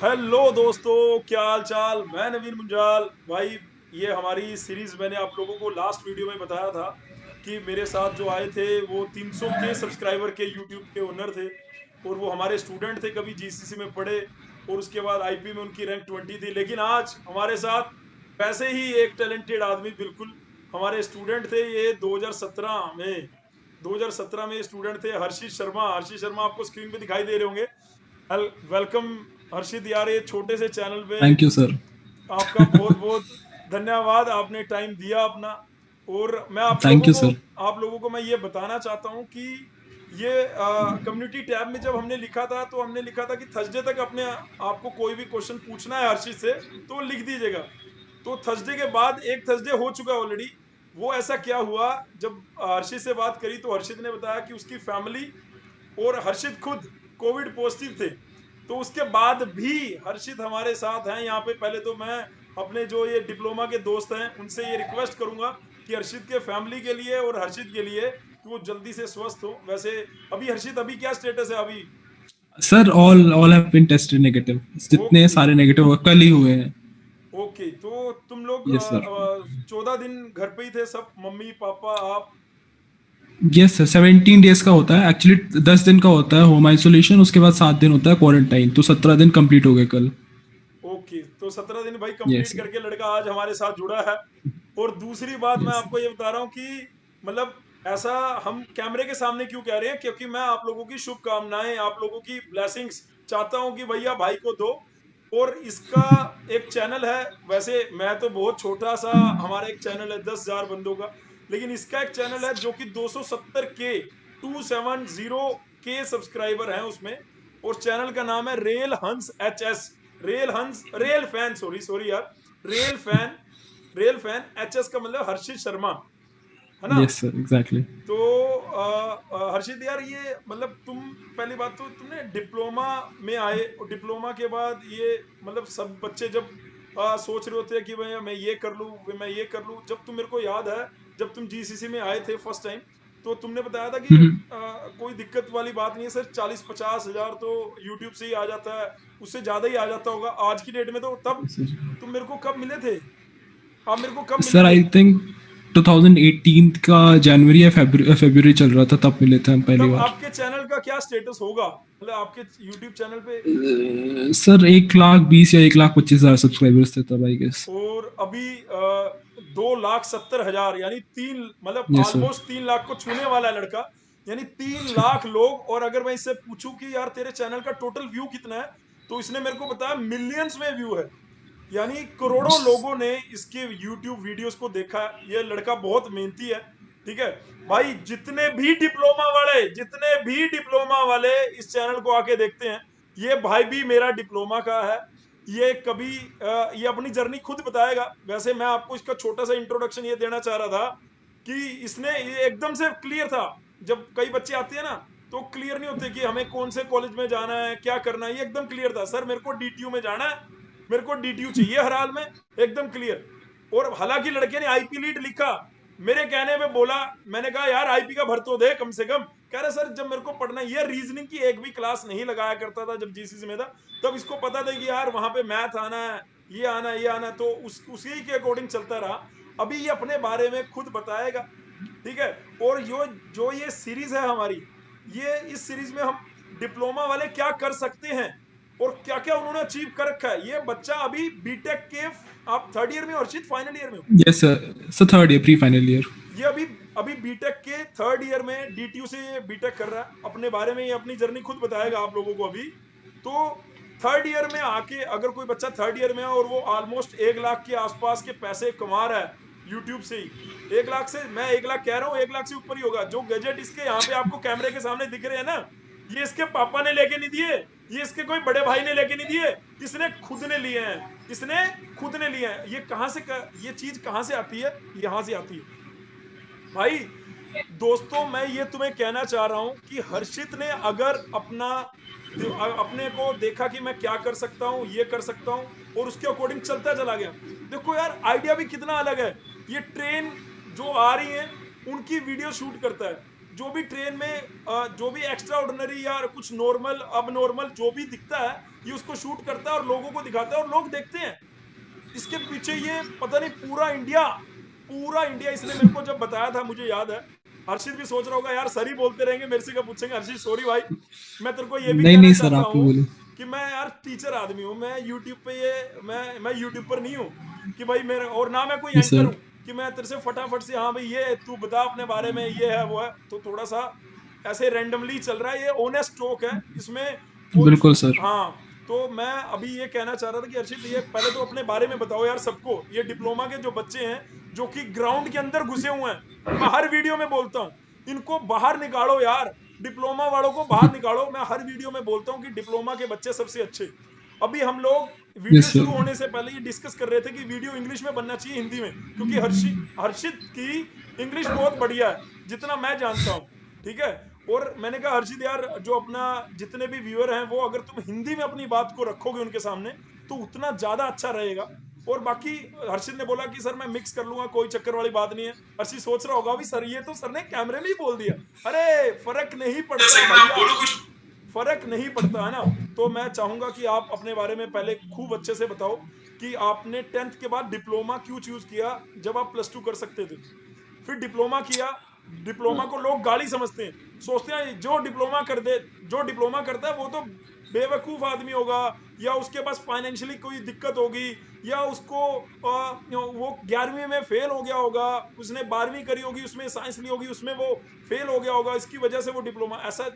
Hello दोस्तों, क्या हाल चाल। मैं नवीन मुंजाल भाई। ये हमारी सीरीज मैंने आप लोगों को लास्ट वीडियो में बताया था कि मेरे साथ जो आए थे वो 300 के सब्सक्राइबर के यूट्यूब के ओनर थे और वो हमारे स्टूडेंट थे, कभी जीसीसी में पढ़े और उसके बाद आईपी में उनकी रैंक 20 थी। लेकिन आज हमारे साथ वैसे ही एक टैलेंटेड आदमी, बिल्कुल हमारे स्टूडेंट थे ये 2017 में। 2017 में स्टूडेंट थे हर्षित शर्मा। हर्षित शर्मा आपको स्क्रीन पे दिखाई दे रहे होंगे। वेलकम हर्षित यार, ये छोटे से चैनल पे थैंक यू सर। आपका बहुत बहुत धन्यवाद, आपने टाइम दिया अपना। और मैं थैंक यू सर। आप लोगों को मैं ये बताना चाहता हूँ कि ये कम्युनिटी टैब में जब हमने लिखा था तो हमने लिखा था कि थर्सडे तक अपने आपको कोई भी क्वेश्चन पूछना है हर्षित से तो लिख दीजिएगा। तो थर्सडे के बाद एक थर्सडे हो चुका है ऑलरेडी। वो ऐसा क्या हुआ, जब हर्षित से बात करी तो हर्षित ने बताया कि उसकी फैमिली और हर्षित खुद कोविड पॉजिटिव थे। तो उसके बाद भी हर्षित हमारे साथ हैं यहाँ पे। पहले तो मैं अपने जो ये डिप्लोमा के दोस्त हैं उनसे ये रिक्वेस्ट करूंगा कि हर्षित के फैमिली के लिए और हर्षित के लिए कि वो जल्दी से स्वस्थ हो। वैसे अभी हर्षित अभी क्या स्टेटस है अभी? Sir all all have been tested negative. जितने ओके। सारे नेगेटिव हुए कल ही हुए हैं। ओके, तो तुम लोग यस सर। 14 दिन घर पे ही थे सब, मम्मी पापा आप? यस सर, 17 डेज का होता है एक्चुअली। 10 दिन का होता है होम आइसोलेशन, उसके बाद 7 दिन होता है क्वारंटाइन, तो 17 दिन कंप्लीट हो गए कल। ओके, तो 17 दिन भाई यस कंप्लीट सर। करके लड़का आज हमारे साथ जुड़ा है। और दूसरी बात मैं यस आपको ये बता रहा हूँ कि मतलब ऐसा हम कैमरे के सामने क्यों कह रहे हैं, क्योंकि मैं आप लोगों की शुभकामनाएं, आप लोगों की ब्लेसिंग्स चाहता हूँ कि भैया भाई को दो। और इसका एक चैनल है, वैसे मैं तो बहुत छोटा सा, हमारा एक चैनल है 10,000 बंदों का। लेकिन इसका एक चैनल है जो कि 270 के 270 के सब्सक्राइबर हैं उसमें। और चैनल का नाम है रेल हंस एच एस। रेल हंस, रेल फैन, सॉरी सॉरी यार, rail fan. Rail fan H S का मतलब हर्षित शर्मा, है ना? Yes sir, exactly. तो हर्षित यार, ये मतलब तुम, पहली बात तो तुमने डिप्लोमा में आए और डिप्लोमा के बाद ये मतलब सब बच्चे जब सोच रहे होते हैं कि भैया मैं ये कर लूँ, मैं ये कर लूँ। जब तुम, मेरे को याद है जब तुम जीसीसी में आए थे फर्स्ट टाइम, तो तुमने बताया था कि कोई दिक्कत वाली बात नहीं है सर, 40-50 हज़ार तो यूट्यूब से ही आ जाता है, उससे ज़्यादा ही आ जाता होगा आज की डेट में। तो तब तुम मेरे को कब मिले थे? आप मेरे को कब मिले सर थे? आई थिंक 2018 का जनवरी या फरवरी चल रहा था, तब मिले थे हम पहली तब बार। आपके चैनल का क्या स्टेटस होगा, मतलब आपके यूट्यूब चैनल पे? सर 1,20,000 या 1,25,000 सब्सक्राइबर्स थे तब, आई गेस। और अभी 2,70,000, यानी तीन, मतलब यस सर। ऑलमोस्ट 3 लाख को छूने वाला है लड़का। यानी 3 लाख लोग। और अगर मैं इससे पूछूं कि यार तेरे चैनल का टोटल व्यू कितना है, तो इसने मेरे को बताया मिलियंस में व्यू है। यानी करोड़ों लोगों ने इसके यूट्यूब वीडियोस को देखा। ये लड़का बहुत मेहनती है, ठीक है भाई। जितने भी डिप्लोमा वाले इस चैनल को आके देखते हैं, ये भाई भी मेरा डिप्लोमा का है। ये कभी ये अपनी जर्नी खुद बताएगा। वैसे मैं आपको इसका छोटा सा इंट्रोडक्शन ये देना चाह रहा था कि इसने ये एकदम से क्लियर था। जब कई बच्चे आते हैं ना, तो क्लियर नहीं होते कि हमें कौन से कॉलेज में जाना है, क्या करना है। ये एकदम क्लियर था, सर मेरे को डीटीयू में जाना है, मेरे को डीटीयू चाहिए हर हाल में, एकदम क्लियर। और हालांकि लड़के ने आईपी लीड लिखा, मेरे कहने पे बोला। मैंने कहा यार आईपी का भर तो दे कम से कम। कह रहे सर जब मेरे को पढ़ना, ये रीजनिंग की एक भी क्लास नहीं लगाया करता था जब जीसीसी में था। तब इसको पता था कि यार वहां पे मैथ आना है, ये आना है, ये आना है, तो उसी के अकॉर्डिंग चलता रहा। अभी ये अपने बारे में खुद बताएगा, ठीक है। और यो जो ये सीरीज है हमारी, ये इस सीरीज में हम डिप्लोमा वाले क्या कर सकते हैं और क्या क्या उन्होंने अचीव कर रखा है। ये बच्चा अभी बीटेक के, आप थर्ड ईयर में हो अर्चित, फाइनल ईयर में हो? Yes sir, sir third year, pre final year. ये अभी अभी बीटेक के थर्ड ईयर में डीटीयू से ये बीटेक कर रहा है। अपने बारे में ये अपनी जर्नी खुद बताएगा आप लोगों को अभी। तो थर्ड ईयर में आके अगर कोई बच्चा थर्ड ईयर में है और वो ऑलमोस्ट 1 लाख के आसपास के पैसे कमा रहा है यूट्यूब से ही, 1 लाख से, मैं 1 लाख कह रहा हूँ, 1 लाख से ऊपर ही होगा। जो गैजेट इसके यहाँ पे आपको कैमरे के सामने दिख रहे हैं ना, ये इसके पापा ने लेके नहीं दिए, ये इसके कोई बड़े भाई ने लेके नहीं दिए, इसने खुद ने लिए हैं। इसने खुद ने लिए हैं। ये कहाँ से ये चीज कहाँ से आती है? यहाँ से आती है भाई। दोस्तों मैं ये तुम्हें कहना चाह रहा हूं कि हर्षित ने अगर अपने को देखा कि मैं क्या कर सकता हूं, ये कर सकता हूं, और उसके अकॉर्डिंग चलता चला गया। देखो यार आइडिया भी कितना अलग है। ये ट्रेन जो आ रही है उनकी वीडियो शूट करता है, जो भी ट्रेन में जो भी एक्स्ट्रा ऑर्डिनरी या कुछ नॉर्मल अब नॉर्मल जो भी दिखता है ये उसको शूट करता है और लोगों को दिखाता है और लोग देखते हैं। इसके पीछे ये पता नहीं पूरा इंडिया इसने मेरे को जब बताया था मुझे याद है। हर्षित भी सोच रहा होगा यार सर ही बोलते रहेंगे मेरे से क्या पूछेंगे। हर्षित सॉरी भाई, मैं तेरे को ये भी नहीं कहना नहीं सर, चाहता आप ही हूँ बोलो। कि मैं यार टीचर आदमी हूँ। मैं यूट्यूब पे ये मैं यूट्यूब पर नहीं हूँ कि भाई मेरे, और ना मैं कोई यस एंकर सर। हूँ कि मैं तेरे से फटाफट से हाँ भाई ये तू बता अपने बारे में ये है वो है। तो थोड़ा सा ऐसे रैंडमली चल रहा है, ये ऑनेस्ट टॉक है इसमें कोई। बिल्कुल सर। हाँ, तो मैं अभी ये कहना चाह रहा था कि अर्षित ये पहले तो अपने बारे में बताओ यार सबको, ये डिप्लोमा के जो बच्चे हैं जो कि ग्राउंड के अंदर घुसे हुए हैं, मैं हर वीडियो में बोलता हूँ इनको बाहर निकालो यार, डिप्लोमा वालों को बाहर निकालो। मैं हर वीडियो में बोलता हूँ कि डिप्लोमा के बच्चे सबसे अच्छे। अभी हम लोग वीडियो यस सर। शुरू होने से पहले ये डिस्कस कर रहे थे कि वीडियो इंग्लिश में बनना चाहिए हिंदी में, क्योंकि हर्षित की इंग्लिश बहुत बढ़िया है जितना मैं जानता हूँ। ठीक है, और मैंने कहा हर्षित यार जो अपना जितने भी व्यूअर हैं वो अगर तुम हिंदी में अपनी बात को रखोगे उनके सामने तो उतना ज्यादा अच्छा रहेगा। और बाकी हर्षित ने बोला कि सर मैं मिक्स कर लूंगा, कोई चक्कर वाली बात नहीं है। हर्षित सोच रहा होगा अभी सर ये तो सर ने कैमरे में ही बोल दिया। अरे फर्क नहीं पड़ता भैया, फर्क नहीं पड़ता है ना। तो मैं चाहूंगा कि आप अपने बारे में पहले खूब अच्छे से बताओ कि आपने टेंथ के बाद डिप्लोमा क्यों चूज किया जब आप प्लस टू कर सकते थे। फिर डिप्लोमा किया, डिप्लोमा को लोग गाली समझते हैं, सोचते हैं जो डिप्लोमा करता है वो तो बेवकूफ आदमी होगा, या उसके पास फाइनेंशियली कोई दिक्कत होगी, या उसको वो 11वीं में फेल हो गया होगा, उसने 12वीं करी होगी उसमें साइंस ली होगी उसमें वो फेल हो गया होगा, इसकी वजह से वो डिप्लोमा ऐसा।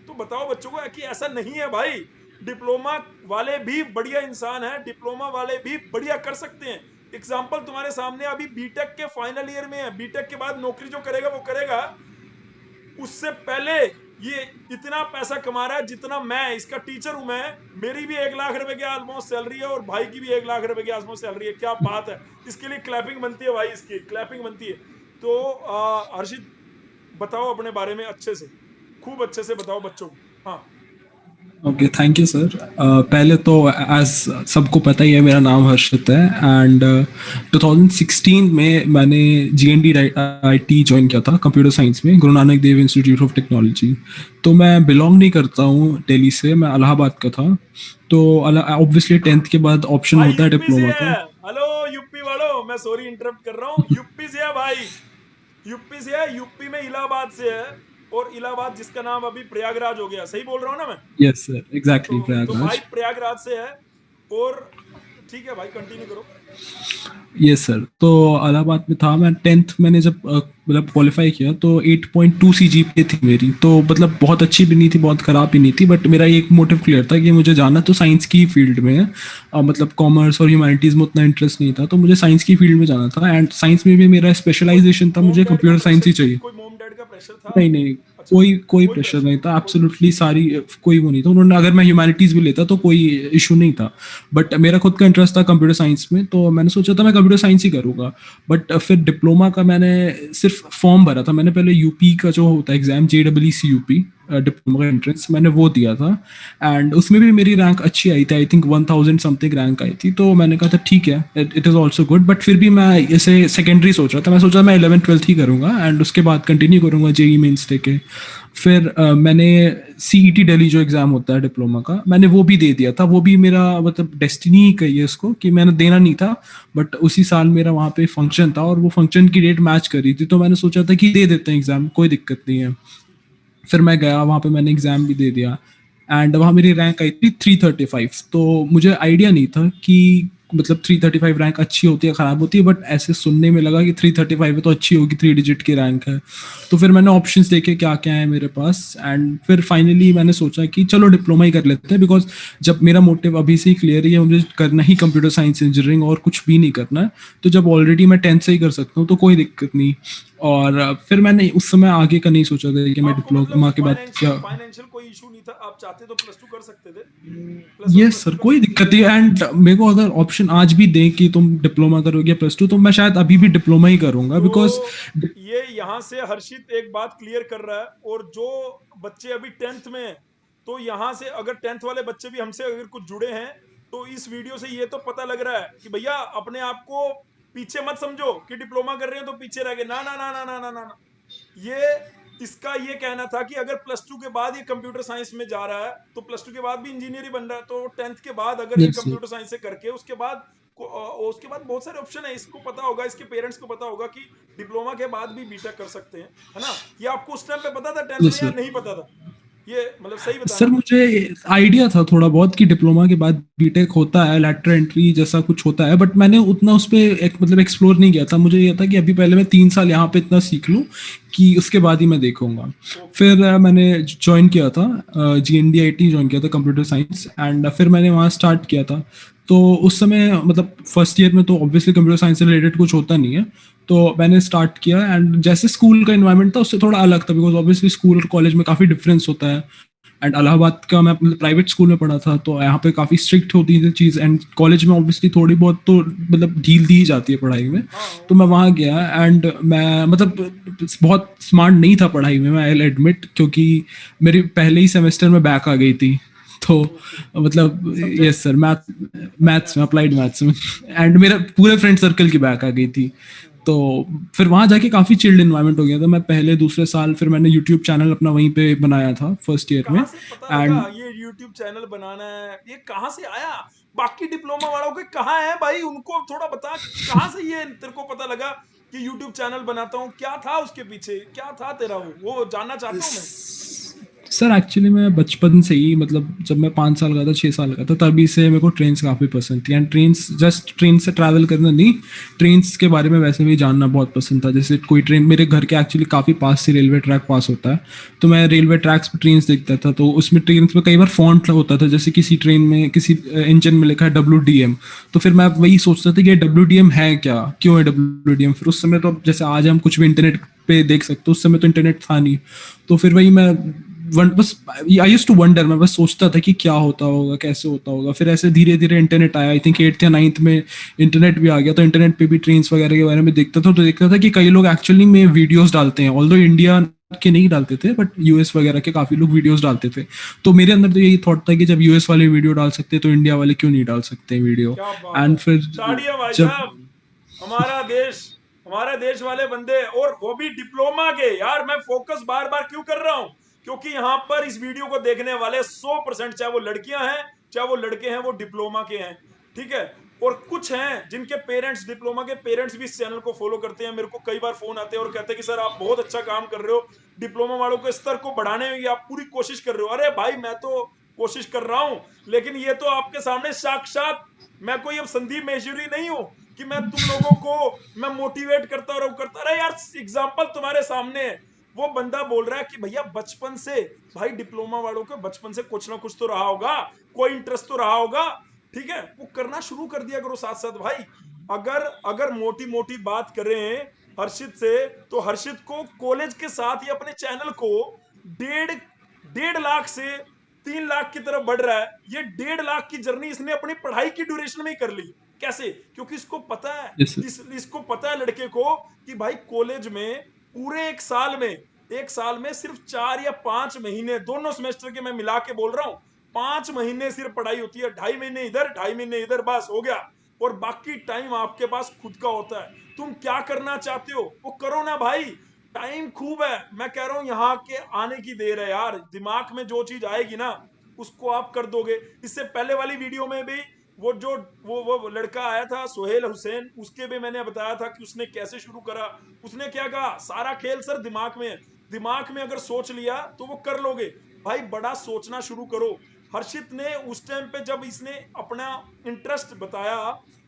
तो बताओ बच्चों को कि ऐसा नहीं है भाई, डिप्लोमा वाले भी बढ़िया इंसान है, डिप्लोमा वाले भी बढ़िया कर सकते हैं। एग्जाम्पल तुम्हारे सामने अभी बीटेक के फाइनल ईयर में है, बीटेक के बाद नौकरी जो करेगा वो करेगा, उससे पहले ये इतना पैसा कमा रहा है जितना मैं इसका टीचर हूं। मैं मेरी भी 1 लाख रुपए की ऑलमोस्ट सैलरी है और भाई की भी 1 लाख रुपए की ऑलमोस्ट सैलरी है। क्या बात है, इसके लिए क्लैपिंग बनती है भाई, इसकी क्लैपिंग बनती है। तो हर्षित बताओ अपने बारे में अच्छे से, खूब अच्छे से बताओ बच्चों को। हाँ ओके, थैंक यू सर। पहले तो एज सबको पता ही है मेरा नाम हर्षित है, एंड 2016 में मैंने GND IT ज्वाइन किया था कंप्यूटर साइंस में, Guru Nanak Dev institute of technology. तो मैं बिलोंग नहीं करता हूँ दिल्ली से, मैं इलाहाबाद का था। तो ऑब्वियसली 10th के बाद ऑप्शन भाई होता है यूपी से डिप्लोमा है। का। हेलो यूपी वालों, मैं सॉरी इंटरप्ट कर रहा हूँ, यूपी से है भाई, यूपी से है, यूपी में इलाहाबाद से है। और इलाहाबाद जिसका नाम अभी प्रयागराज हो गया, सही बोल रहा हूँ ना मैं? यस सर, एग्जैक्टली, तो भाई प्रयागराज। प्रयागराज से है। और ठीक है भाई कंटिन्यू करो। Yes sir. तो इलाहाबाद में था मैं। 10th मैंने जब मतलब क्वालिफाई किया तो 8.2 CGPA थी मेरी। तो मतलब बहुत अच्छी भी नहीं थी, बहुत ख़राब भी नहीं थी, बट मेरा एक मोटिव क्लियर था कि मुझे जाना तो साइंस की फील्ड में है। मतलब कॉमर्स और ह्यूमैनिटीज़ में उतना इंटरेस्ट नहीं था, तो मुझे साइंस की फील्ड में जाना था। एंड साइंस में भी मेरा कोई स्पेशलाइजेशन था, मोम मुझे डैड का कंप्यूटर साइंस ही प्रेशर, चाहिए। कोई मोम डैड का प्रेशर था? नहीं नहीं, अच्छा, कोई कोई कोई प्रेशर प्रेशर नहीं नहीं था, था, कोई प्रेशर एब्सोल्युटली सारी। कोई वो नहीं था, उन्होंने अगर मैं ह्यूमैनिटीज भी लेता तो कोई इशू नहीं था। बट मेरा खुद का इंटरेस्ट था कंप्यूटर साइंस में, तो मैंने सोचा था मैं कंप्यूटर साइंस ही करूंगा। बट फिर डिप्लोमा का मैंने सिर्फ फॉर्म भरा था। मैंने पहले यूपी का जो होता है एग्जाम, JEE-CUP डिप्लोमा का एंट्रेंस, मैंने वो दिया था। एंड उसमें भी मेरी रैंक अच्छी आई थी, आई थिंक 1000 समथिंग रैंक आई थी। तो मैंने कहा था ठीक है, it is also good. But फिर भी मैं ऐसे सेकेंडरी सोच रहा था, मैं सोचा मैं 11th-12th ही करूंगा एंड उसके बाद कंटिन्यू करूंगा JEE मेंस देके। फिर मैंने CET दिल्ली जो एग्ज़ाम होता है डिप्लोमा का, मैंने वो भी दे दिया था। वो भी मेरा मतलब डेस्टिनी ही कही है इसको कि मैंने देना नहीं था, बट उसी साल मेरा वहाँ पे फंक्शन था और वो फंक्शन की डेट मैच कर रही थी, तो मैंने सोचा था कि दे देते हैं एग्ज़ाम, कोई दिक्कत नहीं है। फिर मैं गया वहाँ पे, मैंने एग्ज़ाम भी दे दिया एंड वहाँ मेरी रैंक आई थी 335। तो मुझे आइडिया नहीं था कि मतलब 335 रैंक अच्छी होती है ख़राब होती है, बट ऐसे सुनने में लगा कि 335 है तो अच्छी होगी, 3 डिजिट की रैंक है। तो फिर मैंने ऑप्शंस देखे क्या क्या है मेरे पास, एंड फिर फाइनली मैंने सोचा कि चलो डिप्लोमा ही कर लेते हैं, बिकॉज जब मेरा मोटिव अभी से ही क्लियर है, मुझे करना ही कंप्यूटर साइंस इंजीनियरिंग और कुछ भी नहीं करना है। तो जब ऑलरेडी मैं 10th से ही कर सकता हूँ तो कोई दिक्कत नहीं। और फिर मैंने उस समय आगे का नहीं सोचा था कि मैं आपको मतलब डिप्लोमा के बाद क्या। फाइनेंशियल कोई इशू नहीं था, आप चाहते तो प्लस टू कर सकते थे, plus one yes plus two sir, कर कोई सकते थे। दिक्कत नहीं। एंड मेरे को अगर ऑप्शन आज भी दें कि तुम डिप्लोमा करोगे या +2, तो मैं शायद अभी भी डिप्लोमा ही करूंगा, बिकॉज तो ये यहाँ से हर्षित एक बात क्लियर कर रहा है, और जो बच्चे अभी टेंथ में हैं, तो यहाँ से अगर टेंथ वाले बच्चे भी हमसे अगर कुछ जुड़े हैं तो इस वीडियो से ये तो पता लग रहा है कि भैया अपने आप को पीछे मत समझो कि डिप्लोमा कर रहे हो तो पीछे रह गए। ना ना ना ना ना ना ना ना। ये इसका ये कहना था कि अगर प्लस टू के बाद ये कंप्यूटर साइंस में जा रहा है तो प्लस टू के बाद भी इंजीनियर ही बन रहा है, तो 10th के बाद अगर ये यस सर। कंप्यूटर साइंस से करके उसके बाद बहुत सारे ऑप्शन है। इसको पता होगा, इसके पेरेंट्स को पता होगा कि डिप्लोमा के बाद भी बीटेक कर सकते हैं, है ना? ये आपको उस टाइम पे पता था 10th में यस या सर। नहीं पता था? ये मतलब सही सर बताना। मुझे आइडिया था थोड़ा बहुत कि डिप्लोमा के बाद बीटेक होता है, लैटरल एंट्री जैसा कुछ होता है, बट मैंने उतना उस पर मतलब एक्सप्लोर नहीं किया था। मुझे ये था कि अभी पहले मैं 3 साल यहाँ पे इतना सीख लूँ कि उसके बाद ही मैं देखूंगा। ओके। फिर मैंने ज्वाइन किया था GNDIT ज्वाइन किया था कंप्यूटर साइंस, एंड फिर मैंने वहाँ स्टार्ट किया था। तो उस समय मतलब फर्स्ट ईयर में तो ऑब्वियसली कंप्यूटर साइंस से रिलेटेड कुछ होता नहीं है, तो मैंने स्टार्ट किया। एंड जैसे स्कूल का इन्वायरमेंट था उससे थोड़ा अलग था, बिकॉज ऑब्वियसली स्कूल और कॉलेज में काफ़ी डिफरेंस होता है। एंड इलाहाबाद का मैं प्राइवेट स्कूल में पढ़ा था, तो यहाँ पे काफ़ी स्ट्रिक्ट होती है चीज़, एंड कॉलेज में ऑब्वियसली थोड़ी बहुत तो मतलब ढील दी जाती है पढ़ाई में। हाँ तो मैं वहाँ गया, एंड मैं मतलब बहुत स्मार्ट नहीं था पढ़ाई में, मैं आई एडमिट, क्योंकि मेरी पहले ही सेमेस्टर में बैक आ गई थी। तो ओके। मतलब सब्जेक्ट यस सर, मैथ्स में, मैथ्स। अप्लाइड मैथ्स में। एंड मेरा पूरे फ्रेंड सर्कल की बैक आ गई थी। तो फिर वहाँ जाके काफ़ी चिल्ड इन्वायरमेंट हो गया था। मैं पहले दूसरे साल फिर मैंने यूट्यूब चैनल अपना वहीं पे बनाया था फर्स्ट ईयर में। कहाँ से पता लगा एंड ये यूट्यूब चैनल बनाना है? ये कहाँ से आया? बाकी डिप्लोमा वालों के कहाँ है भाई? उनको थोड़ा बता कि कहाँ से ये तेरे को पता लगा कि यूट्यूब चैनल बनाता हूँ? क्या था उसके पीछे? क्या था तेरा? वो जानना चाहता हूँ मैं। सर एक्चुअली मैं बचपन से ही, मतलब जब मैं 5 साल का था, 6 साल का था, तभी से मेरे को ट्रेन्स काफ़ी पसंद थी। एंड ट्रेन्स, जस्ट ट्रेन से ट्रैवल करना नहीं, ट्रेन्स के बारे में वैसे भी जानना बहुत पसंद था। जैसे कोई ट्रेन मेरे घर के एक्चुअली काफ़ी पास से रेलवे ट्रैक पास होता है, तो मैं रेलवे ट्रैक्स पर ट्रेन्स देखता था। तो उसमें ट्रेन्स में कई बार फॉन्ट होता था, जैसे किसी ट्रेन में किसी इंजन में लिखा है WDM, तो फिर मैं वही सोचता था कि WDM है क्या, क्यों है WDM। फिर उस समय तो जैसे आज हम कुछ भी इंटरनेट पे देख सकते, उस समय तो इंटरनेट था नहीं। तो फिर वही मैं बस आई यूज्ड टू वंडर, मैं बस सोचता था कि क्या होता होगा, कैसे होता होगा। फिर ऐसे धीरे धीरे इंटरनेट आया, आई थिंक 8th या 9th में इंटरनेट भी आ गया। तो इंटरनेट पे भी ट्रेन्स वगैरह के बारे में देखता था, तो देखता था कि कई लोग एक्चुअली में वीडियोस डालते हैं, ऑल्दो इंडिया के नहीं डालते थे, बट US वगैरह के काफी लोग वीडियोस डालते थे। तो मेरे अंदर तो यही थॉट था कि जब US वाले वीडियो डाल सकते हैं तो इंडिया वाले क्यों नहीं डाल सकते वीडियो। क्या बात है! एंड फिर ताड़ियां भाई जब साहब। हमारा देश, हमारे देश वाले बंदे, और वो भी डिप्लोमा के। यार मैं फोकस बार बार क्यों कर रहा हूं? क्योंकि यहाँ पर इस वीडियो को देखने वाले 100%, चाहे वो लड़कियां हैं चाहे वो लड़के हैं, वो डिप्लोमा के हैं, ठीक है? और कुछ हैं जिनके पेरेंट्स, डिप्लोमा के पेरेंट्स भी इस चैनल को फॉलो करते हैं। मेरे को कई बार फोन आते हैं और कहते हैं कि सर आप बहुत अच्छा काम कर रहे हो, डिप्लोमा वालों के स्तर को बढ़ाने में आप पूरी कोशिश कर रहे हो। अरे भाई मैं तो कोशिश कर रहा हूं, लेकिन ये तो आपके सामने साक्षात, मैं कोई अब संदीप महेश्वरी नहीं हूं कि मैं तुम लोगों को मैं मोटिवेट करता रहे यार। एग्जाम्पल तुम्हारे सामने है। वो बंदा बोल रहा है कि भैया बचपन से, भाई डिप्लोमा वालों के बचपन से कुछ ना कुछ तो रहा होगा, कोई इंटरेस्ट तो रहा होगा, ठीक है? वो करना शुरू कर दिया करो साथ साथ भाई। अगर अगर मोटी मोटी बात करें हर्षित से, तो हर्षित को कॉलेज के साथ ही अपने चैनल को डेढ़ 1.5 लाख से 3 लाख की तरफ बढ़ रहा है। ये 1.5 लाख की जर्नी इसने अपनी पढ़ाई की ड्यूरेशन में ही कर ली। कैसे? क्योंकि इसको पता है, यस सर। इसको पता है लड़के को कि भाई कॉलेज में पूरे एक साल में सिर्फ 4 या 5 महीने, दोनों सेमेस्टर के मैं मिला के बोल रहा हूं, 5 महीने सिर्फ पढ़ाई होती है। 2.5 महीने इधर, 2.5 महीने इधर, बस हो गया। और बाकी टाइम आपके पास खुद का होता है। तुम क्या करना चाहते हो वो करो ना भाई। टाइम खूब है। मैं कह रहा हूं यहाँ के आने की देर है यार। दिमाग में जो चीज आएगी ना उसको आप कर दोगे। इससे पहले वाली वीडियो में भी वो जो वो लड़का आया था सोहेल हुसैन, उसके भी मैंने बताया था कि उसने कैसे शुरू करा। उसने क्या कहा, सारा खेल सर दिमाग में है। दिमाग में अगर सोच लिया तो वो कर लोगे भाई। बड़ा सोचना शुरू करो। हर्षित ने उस टाइम पे जब इसने अपना इंटरेस्ट बताया,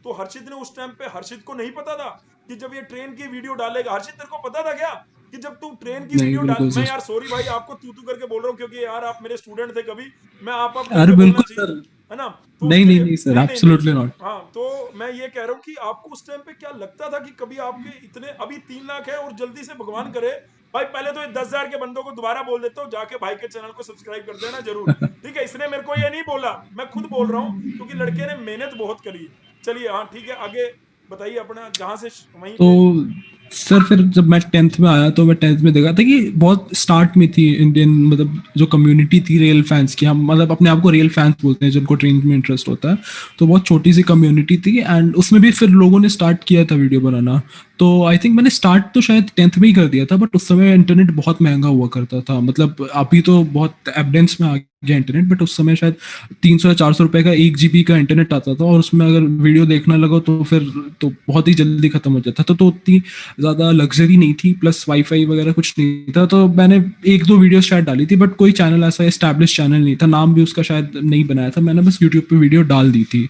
तो हर्षित ने उस टाइम पे, हर्षित को नहीं पता था कि जब ये ट्रेन की वीडियो डालेगा। हर्षित तेरे को पता था क्या कि जब तू ट्रेन की नहीं वीडियो डाल, बिल्कुल मैं सर। यार सॉरी भाई आपको तू तू करके बोल रहा हूँ क्योंकि यार आप मेरे स्टूडेंट थे, कभी मैं आप अरे करके बोलना बिल्कुल चाहिए, सर। है ना? तो नहीं उसके नहीं लिए नहीं सर, नहीं नहीं नहीं। Absolutely not. हाँ, तो मैं ये कह रहा हूँ कि आपको उस टाइम पे क्या लगता था कि कभी आपके इतने, अभी 3 लाख है और जल्दी से भगवान करे भाई। पहले तो 10,000 के बंदों को दोबारा बोल देता हूँ, जाके भाई के चैनल को सब्सक्राइब कर देना जरूर, ठीक है? इसने मेरे को ये नहीं बोला, मैं खुद बोल रहा हूँ क्योंकि लड़के ने मेहनत बहुत करी है। चलिए हाँ ठीक है, आगे बताइए अपना, जहां से वहीं तो पे। सर फिर जब मैं 10th में आया, तो मैं 10th में देखा था कि बहुत स्टार्ट में थी इंडियन, मतलब जो कम्युनिटी थी रेल फैंस की, हम मतलब अपने आप को रेल फैंस बोलते हैं जिनको ट्रेन में इंटरेस्ट होता है। तो बहुत छोटी सी कम्युनिटी थी, एंड उसमें भी फिर लोगों ने स्टार्ट किया था वीडियो बनाना। तो आई थिंक मैंने स्टार्ट तो शायद 10th में ही कर दिया था, बट उस समय इंटरनेट बहुत महंगा हुआ करता था, मतलब अभी तो बहुत एविडेंस में आ गया इंटरनेट, बट उस समय शायद 300 या 400 रुपए का 1 GB का इंटरनेट आता था, और उसमें अगर वीडियो देखना लगो तो फिर तो बहुत ही जल्दी खत्म हो जाता था। तो उतनी ज़्यादा लग्जरी नहीं थी, प्लस वाईफाई वगैरह कुछ नहीं था, तो मैंने 1-2 वीडियो शायद डाली थी, बट कोई चैनल ऐसा एस्टैब्लिश चैनल नहीं था, नाम भी उसका शायद नहीं बनाया था, मैंने बस यूट्यूब पे वीडियो डाल दी थी।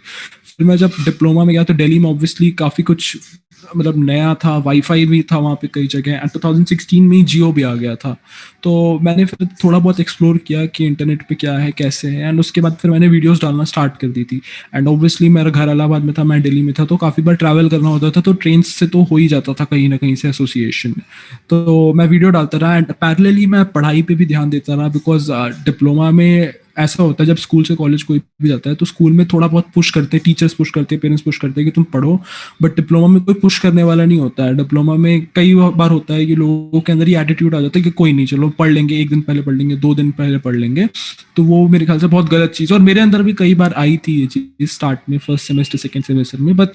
फिर मैं जब डिप्लोमा में गया तो दिल्ली में ऑब्वियसली काफ़ी कुछ मतलब नया था, वाईफाई भी था वहाँ पे कई जगह, एंड 2016 में ही जियो भी आ गया था। तो मैंने फिर थोड़ा बहुत एक्सप्लोर किया कि इंटरनेट पे क्या है कैसे है, एंड उसके बाद फिर मैंने वीडियोस डालना स्टार्ट कर दी थी। एंड ऑब्वियसली मेरा घर इलाहाबाद में था, मैं दिल्ली में था, तो काफ़ी बार ट्रैवल करना होता था, तो ट्रेन से तो हो ही जाता था कहीं ना कहीं से एसोसिएशन। तो मैं वीडियो डालता रहा, एंड पैरेलली मैं पढ़ाई पे भी ध्यान देता रहा, बिकॉज डिप्लोमा में ऐसा होता है जब स्कूल से कॉलेज कोई भी जाता है तो स्कूल में थोड़ा बहुत पुश करते हैं, टीचर्स पुश करते हैं, पेरेंट्स पुश करते हैं कि तुम पढ़ो, बट डिप्लोमा में कोई पुश करने वाला नहीं होता है। डिप्लोमा में कई बार होता है कि लोगों के अंदर ही एटीट्यूड आ जाता है कि कोई नहीं, चलो पढ़ लेंगे, 1 दिन पहले पढ़ लेंगे, 2 दिन पहले पढ़ लेंगे। तो वो मेरे ख्याल से बहुत गलत चीज़, और मेरे अंदर भी कई बार आई थी ये चीज़ स्टार्ट में, फर्स्ट सेमेस्टर सेकेंड सेमेस्टर में, बट